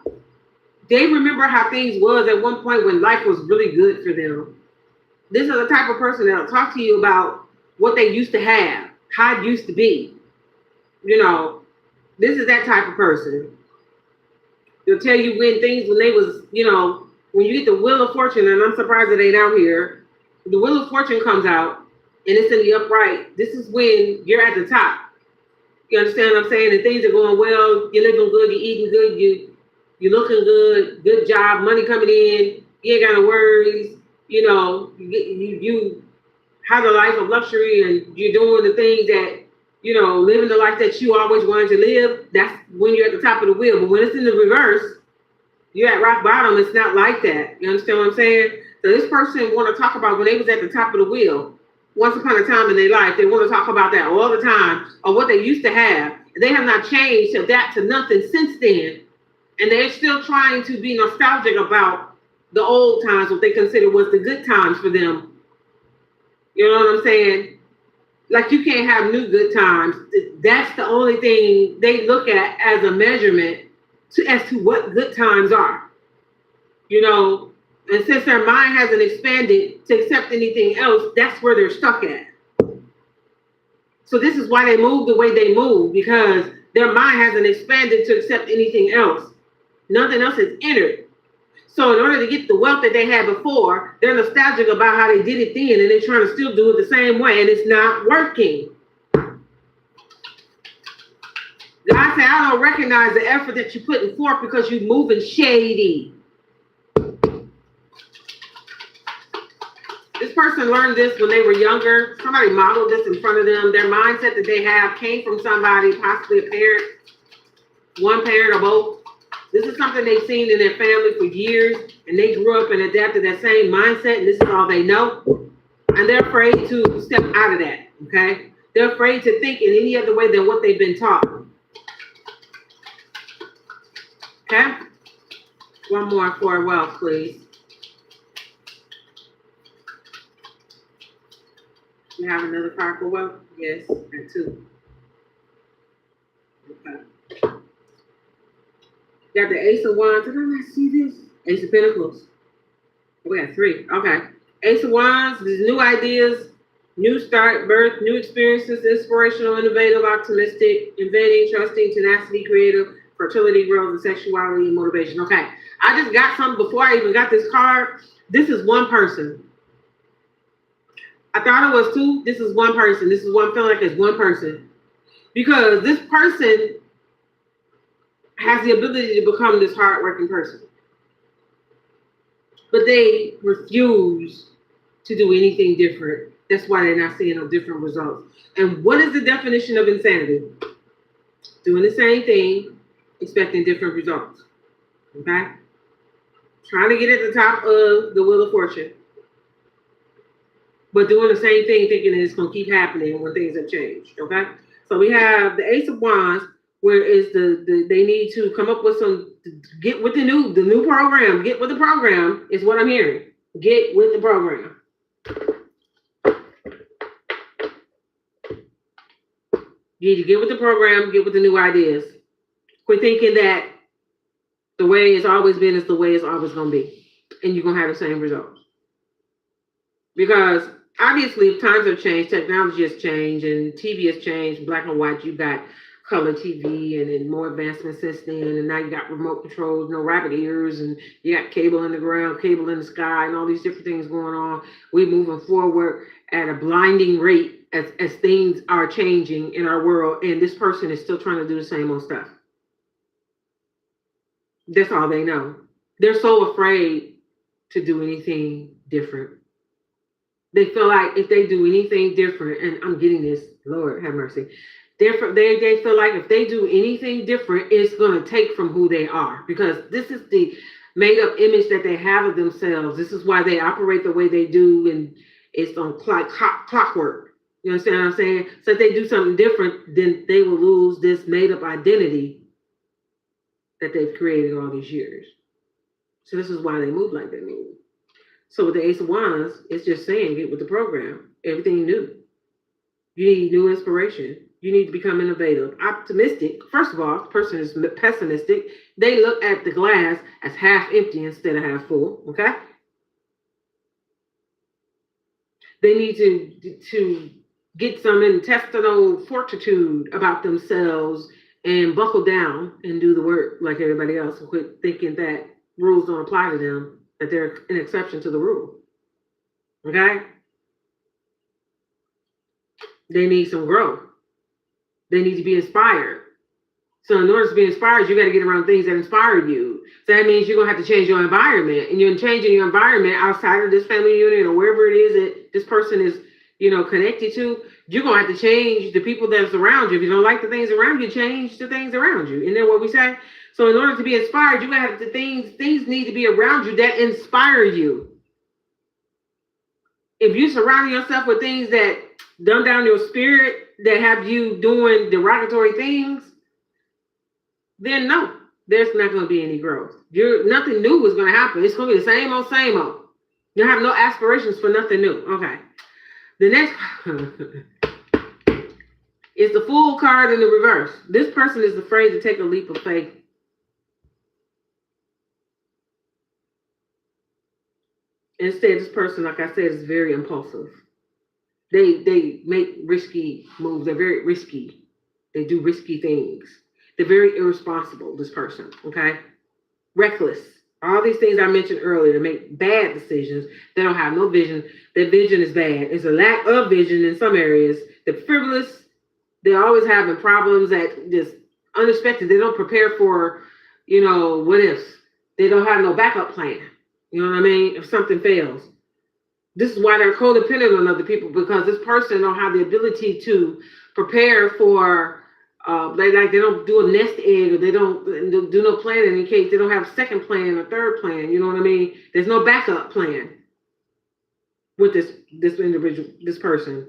They remember how things was at one point when life was really good for them. This is the type of person that'll talk to you about what they used to have, how it used to be. This is that type of person. They'll tell you when they was, when you get the Wheel of Fortune, and I'm surprised it ain't out here, the Wheel of Fortune comes out, and it's in the upright. This is when you're at the top. You understand what I'm saying? And things are going well, you're living good, you're eating good, you're looking good, good job, money coming in, you ain't got no worries, you have a life of luxury and you're doing the things that, living the life that you always wanted to live. That's when you're at the top of the wheel. But when it's in the reverse, you're at rock bottom, it's not like that. You understand what I'm saying? So this person want to talk about when they was at the top of the wheel, once upon a time in their life, they want to talk about that all the time, or what they used to have. They have not changed to adapt to nothing since then. And they're still trying to be nostalgic about the old times, what they consider was the good times for them. You know what I'm saying? Like, you can't have new good times. That's the only thing they look at as a measurement as to what good times are. And since their mind hasn't expanded to accept anything else, that's where they're stuck at. So this is why they move the way they move, because their mind hasn't expanded to accept anything else. Nothing else has entered. So in order to get the wealth that they had before, they're nostalgic about how they did it then, and they're trying to still do it the same way, and it's not working. God said, I don't recognize the effort that you're putting forth because you're moving shady. This person learned this when they were younger. Somebody modeled this in front of them. Their mindset that they have came from somebody, possibly a parent, one parent or both. This is something they've seen in their family for years, and they grew up and adapted that same mindset, and this is all they know. And they're afraid to step out of that, okay? They're afraid to think in any other way than what they've been taught. Okay? One more for wealth, please. You have another card for wealth? Yes, and two. Okay. Got the Ace of Wands. Did I not see this? Ace of Pentacles. We got three. Okay. Ace of Wands. These new ideas, new start, birth, new experiences, inspirational, innovative, optimistic, inventing, trusting, tenacity, creative, fertility, growth, and sexuality, and motivation. Okay. I just got something before I even got this card. This is one person. I thought it was two. This is one person. This is what I'm feeling like it's one person. Because this person has the ability to become this hardworking person. But they refuse to do anything different. That's why they're not seeing no different results. And what is the definition of insanity? Doing the same thing, expecting different results. Okay? Trying to get at the top of the Wheel of Fortune, but doing the same thing, thinking it's going to keep happening when things have changed. Okay? So we have the Ace of Wands, where is they need to come up with get with the new program. Get with the program is what I'm hearing. Get with the program. You need to get with the program, get with the new ideas. Quit thinking that The way it's always been is the way it's always going to be. And you're going to have the same results. Because obviously, if times have changed, technology has changed, and TV has changed, black and white, you got color TV and then more advancements since then. And now you got remote controls, no rabbit ears, and you got cable in the ground, cable in the sky, and all these different things going on. We're moving forward at a blinding rate as things are changing in our world, and this person is still trying to do the same old stuff. That's all they know. They're so afraid to do anything different. They feel like if they do anything different, and I'm getting this, Lord have mercy, they feel like if they do anything different, it's going to take from who they are, because this is the made up image that they have of themselves. This is why they operate the way they do, and it's on clockwork. You understand what I'm saying? So if they do something different, then they will lose this made up identity that they've created all these years. So this is why they move like they move. So with the Ace of Wands, it's just saying, get with the program. Everything new. You need new inspiration. You need to become innovative, optimistic. First of all, the person is pessimistic. They look at the glass as half empty instead of half full, okay? They need to get some intestinal fortitude about themselves and buckle down and do the work like everybody else, and quit thinking that rules don't apply to them, that they're an exception to the rule. Okay? They need some growth. They need to be inspired. So in order to be inspired, you got to get around things that inspire you. So that means you're going to have to change your environment. And you're changing your environment outside of this family unit or wherever it is that this person is, connected to. You're going to have to change the people that's around you. If you don't like the things around you, change the things around you. Isn't that what we say? So in order to be inspired, you have to things need to be around you that inspire you. If you surround yourself with things that dumb down your spirit, that have you doing derogatory things, then no, there's not going to be any growth. Nothing new is going to happen. It's going to be the same old, same old. You have no aspirations for nothing new. Okay. The next is the Fool card in the reverse. This person is afraid to take a leap of faith. Instead, this person, like I said, is very impulsive. They make risky moves. They're very risky. They do risky things. They're very irresponsible, this person, okay? Reckless. All these things I mentioned earlier, to make bad decisions. They don't have no vision. Their vision is bad. It's a lack of vision in some areas. They're frivolous. They're always having problems that just unexpected. They don't prepare for, what ifs. They don't have no backup plan. You know what I mean? If something fails. This is why they're codependent on other people, because this person don't have the ability to prepare for, they don't do a nest egg, or they don't do no planning in case they don't have a second plan or third plan. You know what I mean? There's no backup plan with this individual, this person.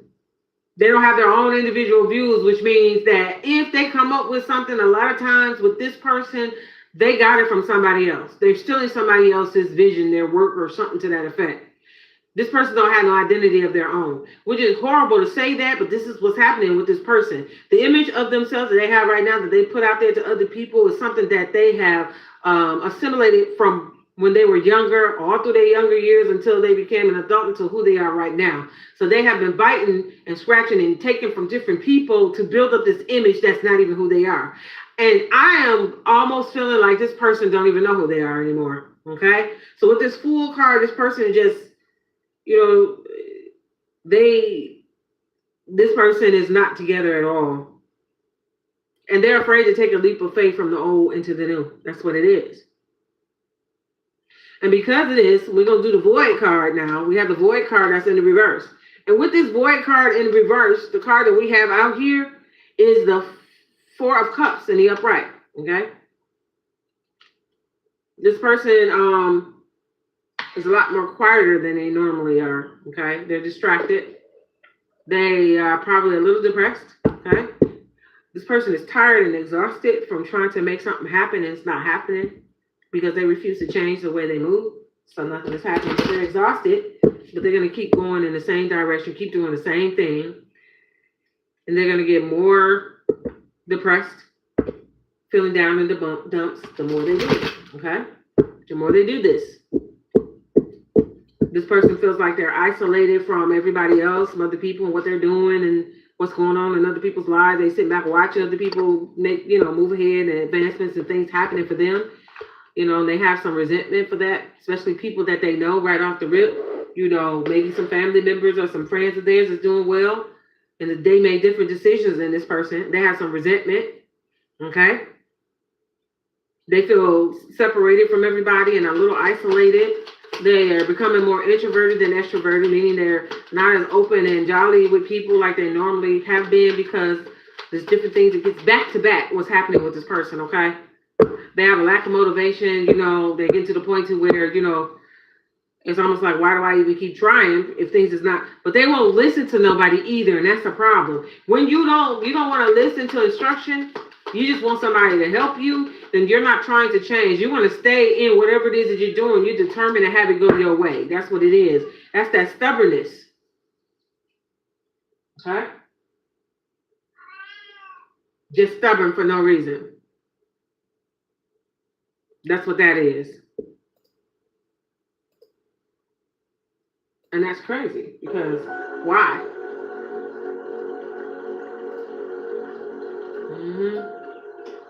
They don't have their own individual views, which means that if they come up with something, a lot of times with this person, they got it from somebody else. They're stealing somebody else's vision, their work, or something to that effect. This person don't have no identity of their own, which is horrible to say that, but this is what's happening with this person. The image of themselves that they have right now, that they put out there to other people, is something that they have assimilated from when they were younger, all through their younger years until they became an adult, until who they are right now. So they have been biting and scratching and taking from different people to build up this image that's not even who they are. And I am almost feeling like this person don't even know who they are anymore, okay? So with this Fool card, this person just, this person is not together at all. And they're afraid to take a leap of faith from the old into the new. That's what it is. And because of this, we're going to do the Void card now. We have the Void card that's in the reverse. And with this Void card in reverse, the card that we have out here is the Four of Cups in the upright, okay? This person is a lot more quieter than they normally are, okay? They're distracted. They are probably a little depressed, okay? This person is tired and exhausted from trying to make something happen, and it's not happening because they refuse to change the way they move. So nothing is happening. So they're exhausted, but they're going to keep going in the same direction, keep doing the same thing. And they're going to get more depressed, feeling down in the dumps the more they do it, Okay? The more they do this person feels like they're isolated from everybody else, from other people and what they're doing and what's going on in other people's lives. They sit back watching other people make, move ahead and advancements and things happening for them. And they have some resentment for that, especially people that they know right off the rip. Maybe some family members or some friends of theirs is doing well, and they made different decisions than this person. They have some resentment, okay? They feel separated from everybody and a little isolated. They are becoming more introverted than extroverted, meaning they're not as open and jolly with people like they normally have been, because there's different things that gets back to back what's happening with this person, okay? They have a lack of motivation, they get to the point to where, it's almost like, why do I even keep trying if things is not, but they won't listen to nobody either, and that's the problem. When you don't want to listen to instruction, you just want somebody to help you, then you're not trying to change. You want to stay in whatever it is that you're doing. You're determined to have it go your way. That's what it is. That's that stubbornness. Okay? Just stubborn for no reason. That's what that is. And that's crazy, because why?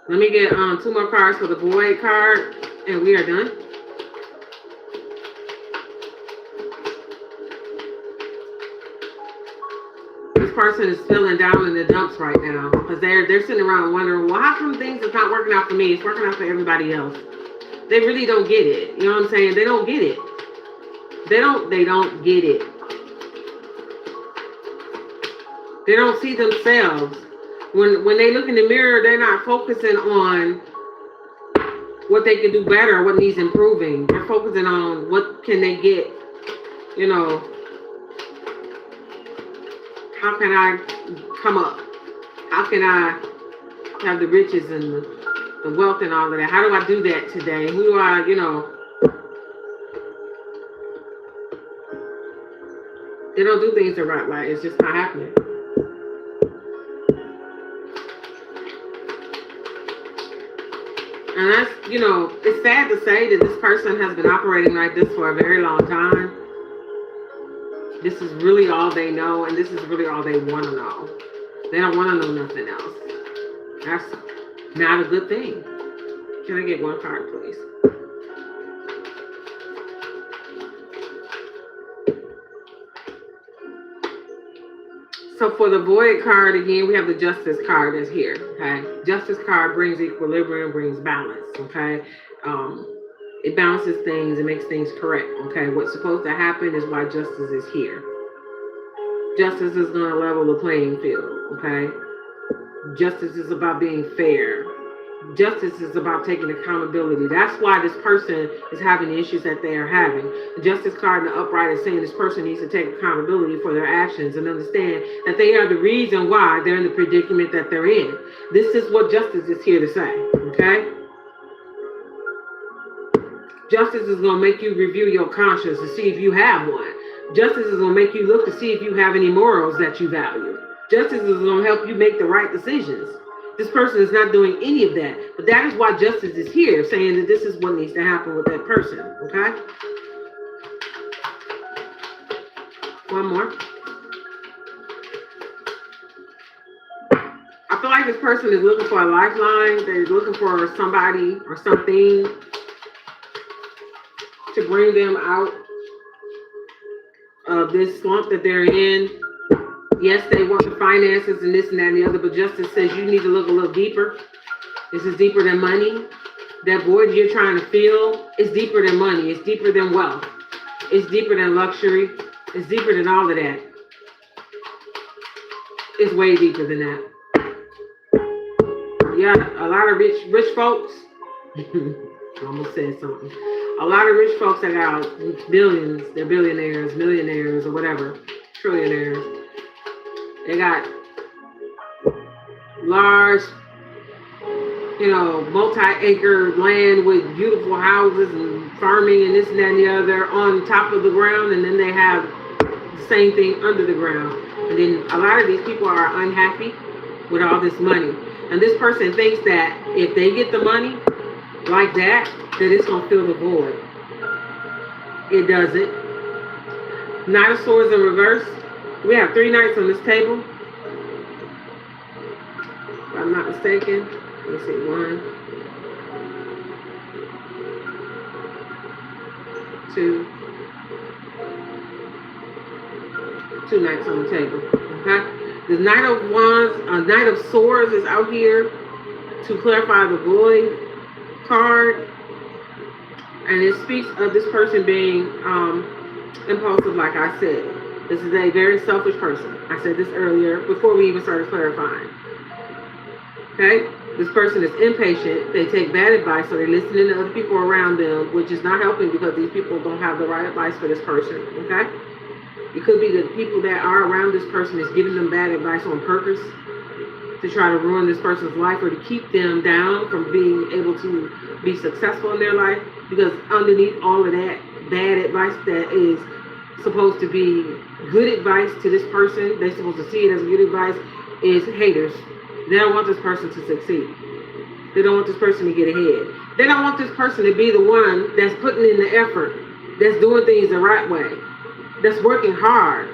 Let me get 2 more cards for the void card, and we are done. This person is feeling down in the dumps right now, because they're sitting around wondering, well, how come things is not working out for me? It's working out for everybody else. They really don't get it. You know what I'm saying? They don't get it. They don't get it. They don't see themselves. When they look in the mirror, they're not focusing on what they can do better, what needs improving. They're focusing on what can they get, how can I come up? How can I have the riches and the wealth and all of that? How do I do that today? Who do I, they don't do things the right way. It's just not happening. And that's, it's sad to say that this person has been operating like this for a very long time. This is really all they know, and this is really all they want to know. They don't want to know nothing else. That's not a good thing. Can I get 1 card, please? So for the void card, again, we have the justice card that's here, okay? Justice card brings equilibrium, brings balance, okay? It balances things, it makes things correct, okay? What's supposed to happen is why justice is here. Justice is going to level the playing field, okay? Justice is about being fair. Justice is about taking accountability. That's why this person is having the issues that they are having. The justice card in the upright is saying this person needs to take accountability for their actions and understand that they are the reason why they're in the predicament that they're in. This is what justice is here to say, okay? Justice is going to make you review your conscience to see if you have one. Justice is going to make you look to see if you have any morals that you value. Justice is going to help you make the right decisions. This person is not doing any of that. But that is why justice is here, saying that this is what needs to happen with that person, okay? 1 more. I feel like this person is looking for a lifeline. They're looking for somebody or something to bring them out of this slump that they're in. Yes, they want the finances and this and that and the other, but justice says you need to look a little deeper. This is deeper than money. That void you're trying to fill is deeper than money. It's deeper than wealth. It's deeper than luxury. It's deeper than all of that. It's way deeper than that. Yeah, a lot of rich folks. I almost said something. A lot of rich folks that got billions, they're billionaires, millionaires, or whatever, trillionaires. They got large, multi-acre land with beautiful houses and farming and this and that and the other on top of the ground, and then they have the same thing under the ground. And then a lot of these people are unhappy with all this money. And this person thinks that if they get the money, like that it's going to fill the void. It doesn't. Knight of Swords in reverse. We have 3 knights on this table. If I'm not mistaken. Let me see. 1, 2. 2 knights on the table. Okay? The Knight of Wands, Knight of Swords is out here to clarify the void card. And it speaks of this person being impulsive, like I said. This is a very selfish person. I said this earlier before we even started clarifying. Okay? This person is impatient. They take bad advice, so they're listening to other people around them, which is not helping because these people don't have the right advice for this person. Okay? It could be the people that are around this person is giving them bad advice on purpose to try to ruin this person's life or to keep them down from being able to be successful in their life, because underneath all of that bad advice that is supposed to be good advice to this person, they're supposed to see it as good advice, is haters. They don't want this person to succeed. They don't want this person to get ahead. They don't want this person to be the one that's putting in the effort, that's doing things the right way, that's working hard,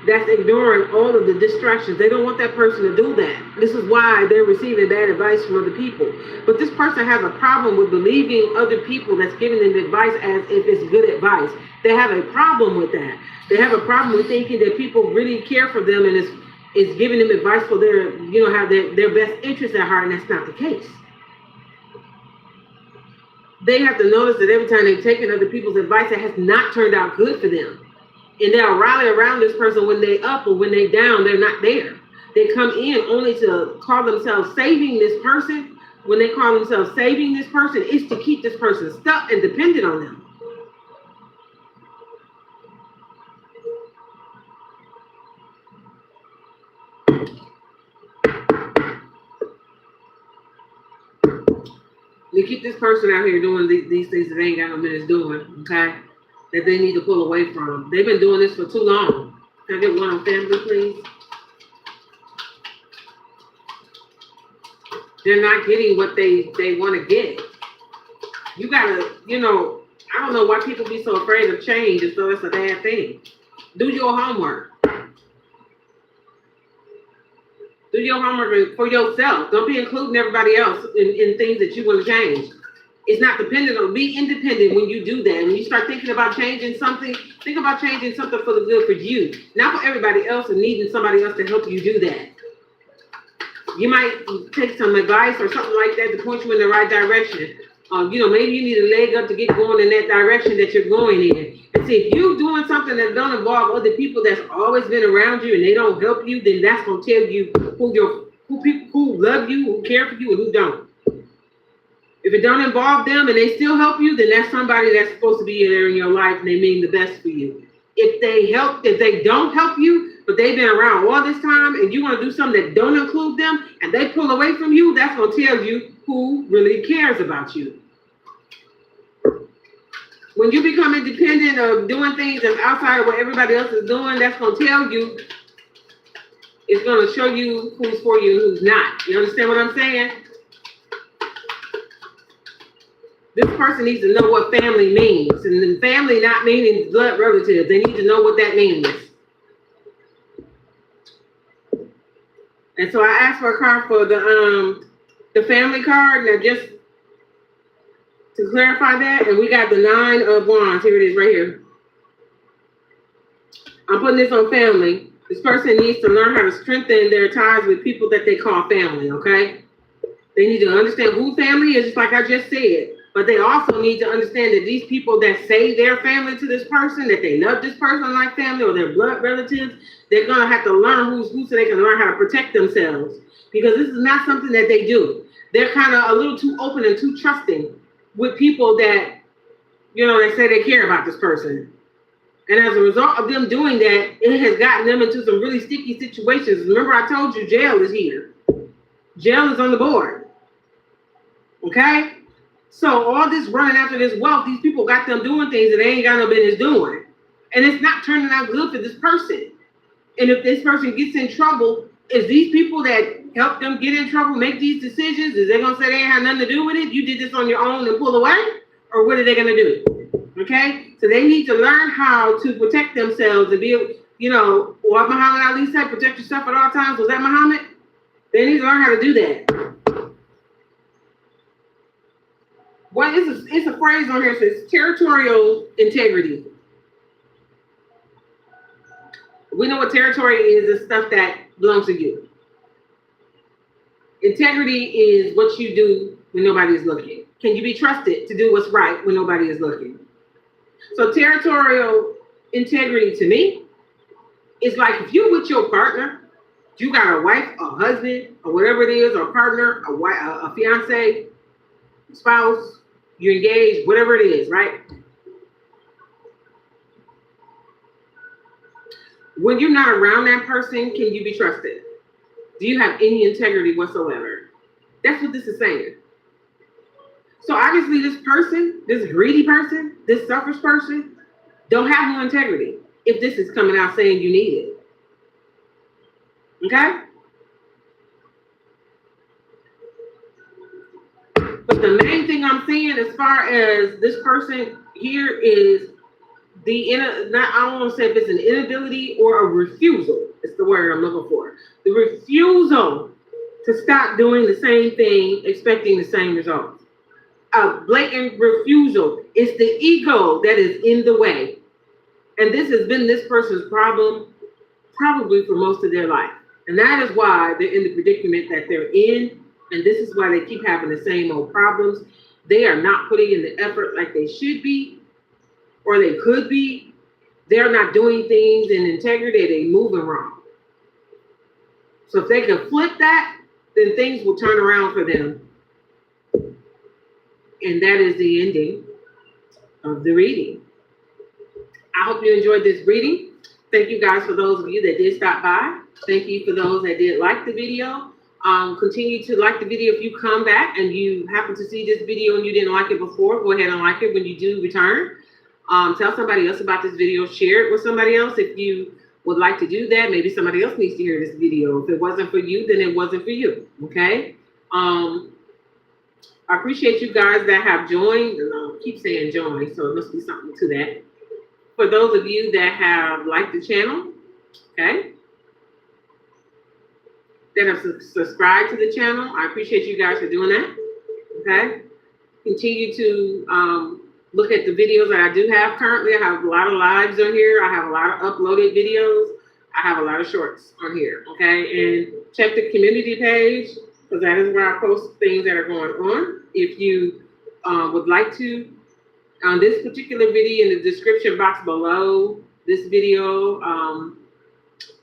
that's ignoring all of the distractions. They don't want that person to do that. This is why they're receiving bad advice from other people. But this person has a problem with believing other people that's giving them advice as if it's good advice. They have a problem with that. They have a problem with thinking that people really care for them and is giving them advice for their, have their best interest at heart, and that's not the case. They have to notice that every time they've taken other people's advice, it has not turned out good for them. And they'll rally around this person when they up or when they down, they're not there. They come in only to call themselves saving this person. When they call themselves saving this person, it's to keep this person stuck and dependent on them. They keep this person out here doing these things that they ain't got no business doing, okay? That they need to pull away from. They've been doing this for too long. Can I get one on family, please? They're not getting what they want to get. You gotta, I don't know why people be so afraid of change as though it's a bad thing. Do your homework. Do your homework for yourself. Don't be including everybody else in things that you want to change. It's not dependent on, be independent when you do that. When you start thinking about changing something, think about changing something for the good for you, not for everybody else and needing somebody else to help you do that. You might take some advice or something like that to point you in the right direction. Maybe you need a leg up to get going in that direction that you're going in. And see, if you're doing something that don't involve other people that's always been around you and they don't help you, then that's gonna tell you who love you, who care for you, and who don't. If it don't involve them and they still help you, then that's somebody that's supposed to be there in your life and they mean the best for you. If they don't help you, but they've been around all this time and you want to do something that don't include them and they pull away from you, that's going to tell you who really cares about you. When you become independent of doing things that's outside of what everybody else is doing, that's going to tell you, it's going to show you who's for you and who's not. You understand what I'm saying? This person needs to know what family means. And then family not meaning blood relatives. They need to know what that means. And so I asked for a card for the family card. Now just to clarify that, and we got the 9 of Wands. Here it is right here. I'm putting this on family. This person needs to learn how to strengthen their ties with people that they call family, okay? They need to understand who family is, just like I just said. But they also need to understand that these people that say they're family to this person, that they love this person like family or their blood relatives, they're going to have to learn who's who so they can learn how to protect themselves. Because this is not something that they do. They're kind of a little too open and too trusting with people that, they say they care about this person. And as a result of them doing that, it has gotten them into some really sticky situations. Remember, I told you jail is here. Jail is on the board. Okay? So all this running after this wealth, these people got them doing things that they ain't got no business doing. And it's not turning out good for this person. And if this person gets in trouble, Is these people that help them get in trouble make these decisions? Is they gonna say they ain't had nothing to do with it? You did this on your own and pull away? Or what are they gonna do? Okay? So they need to learn how to protect themselves and be, you know, what Muhammad Ali said, protect yourself at all times. Was that Muhammad? They need to learn how to do that. What is it's a phrase on here that says territorial integrity. We know what territory is, the stuff that belongs to you. Integrity is what you do when nobody is looking. Can you be trusted to do what's right when nobody is looking? So territorial integrity to me is like if you're with your partner, you got a wife, a husband, or whatever it is, or a partner, a wife, a fiance, spouse, you're engaged, whatever it is, right? When you're not around that person, can you be trusted? Do you have any integrity whatsoever? That's what this is saying. So obviously this person, this greedy person, this selfish person, don't have no integrity if this is coming out saying you need it. Okay? But the main thing I'm seeing as far as this person here is I don't want to say if it's an inability or a refusal. It's the word I'm looking for. The refusal to stop doing the same thing, expecting the same results. A blatant refusal. It's the ego that is in the way. And this has been this person's problem probably for most of their life. And that is why they're in the predicament that they're in. And this is why they keep having the same old problems. They are not putting in the effort like they should be, or they could be. They're not doing things in integrity. They're moving wrong. So if they can flip that, then things will turn around for them. And that is the ending of the reading. I hope you enjoyed this reading. Thank you guys for those of you that did stop by. Thank you for those that did like the video. Continue to like the video if you come back and you happen to see this video and you didn't like it before. Go ahead and like it when you do return. Tell somebody else about this video. Share it with somebody else if you would like to do that. Maybe somebody else needs to hear this video. If it wasn't for you, then it wasn't for you. Okay? I appreciate you guys that have joined. And I'll keep saying join, so it must be something to that. For those of you that have liked the channel, okay, that have subscribed to the channel, I appreciate you guys for doing that. Okay? Continue to look at the videos that I do have currently. I have a lot of lives on here. I have a lot of uploaded videos. I have a lot of shorts on here, okay? And check the community page, because that is where I post things that are going on. If you would like to, on this particular video, in the description box below this video,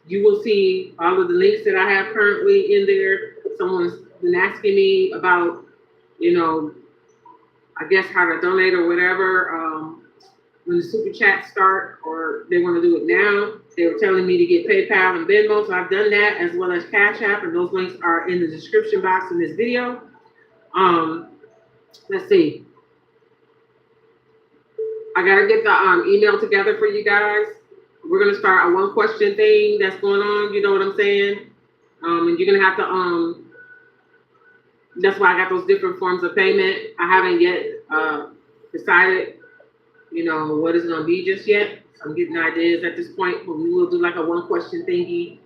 you will see all of the links that I have currently in there. Someone's been asking me about, you know, I guess how to donate or whatever. When the super chats start, or they want to do it now, they were telling me to get PayPal and Venmo, so I've done that, as well as CashApp, and those links are in the description box in this video. Let's see. I gotta get the email together for you guys. We're gonna start a one question thing that's going on. You know what I'm saying? And you're gonna have to that's why I got those different forms of payment. I haven't yet decided, you know, what it's gonna be just yet. So I'm getting ideas at this point, but we will do like a one question thingy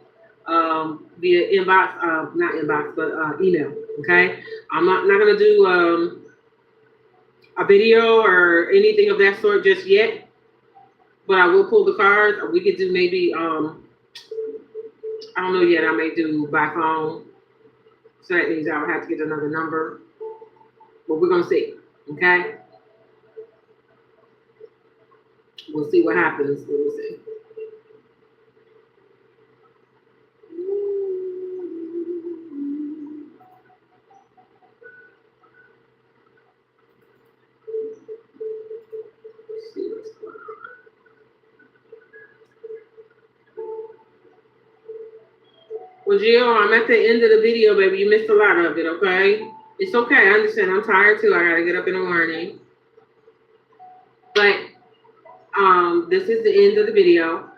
via inbox, not inbox, but email. Okay. I'm not gonna do a video or anything of that sort just yet, but I will pull the cards. Or we could do maybe I don't know yet. I may do by phone. So that means I would have to get another number, but we're gonna see. Okay, we'll see what happens. We'll see. Well, Gio, I'm at the end of the video, baby. You missed a lot of it, okay? It's okay. I understand. I'm tired, too. I got to get up in the morning. But this is the end of the video.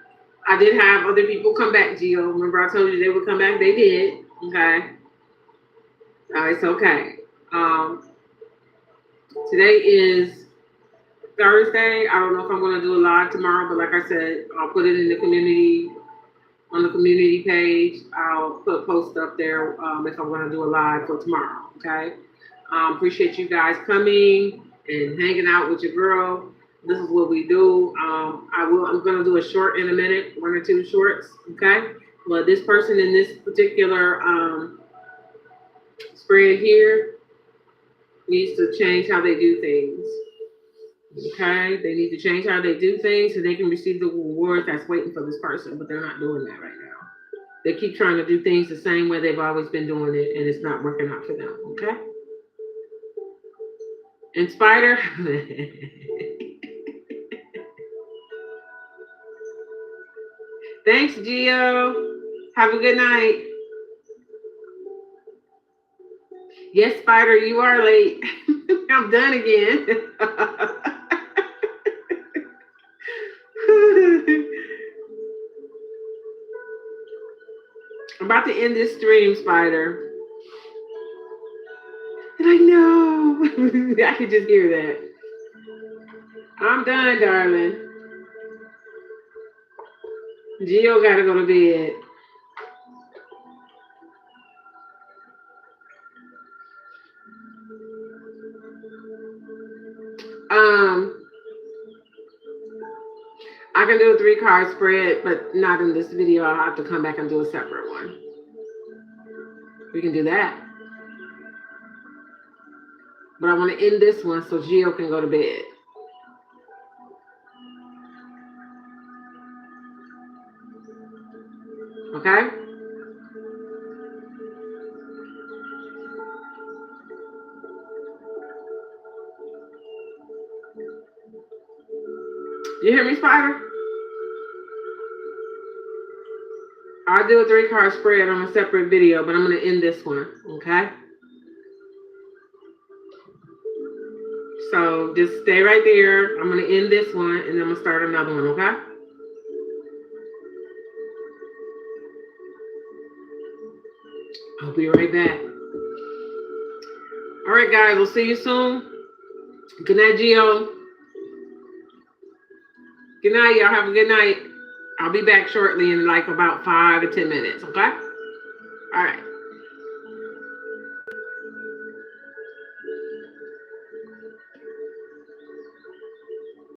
I did have other people come back, Gio. Remember I told you they would come back? They did. Okay. It's okay. Today is Thursday. I don't know if I'm going to do a live tomorrow, but like I said, I'll put it in the community, on the community page. I'll put a post up there if I'm going to do a live for tomorrow. Okay. Appreciate you guys coming and hanging out with your girl. This is what we do. I'm going to do a short in a minute, 1 or 2 shorts. Okay. But this person in this particular spread here needs to change how they do things. Okay, they need to change how they do things so they can receive the reward that's waiting for this person, but they're not doing that right now. They keep trying to do things the same way they've always been doing it, and it's not working out for them. Okay. And Spider, thanks, Gio. Have a good night. Yes, Spider, you are late. I'm done again. I'm about to end this stream, Spider. And I know. I could just hear that. I'm done, darling. Gio gotta go to bed. I can do a 3-card spread, but not in this video. I'll have to come back and do a separate one. We can do that. But I want to end this one so Gio can go to bed. Okay? You hear me, Spider? I'll do a 3-card spread on a separate video, but I'm going to end this one, okay? So just stay right there. I'm going to end this one, and then I'm going to start another one, okay? I'll be right back. All right, guys. We'll see you soon. Good night, Gio. Good night, y'all. Have a good night. I'll be back shortly in like about 5 to 10 minutes, okay? All right.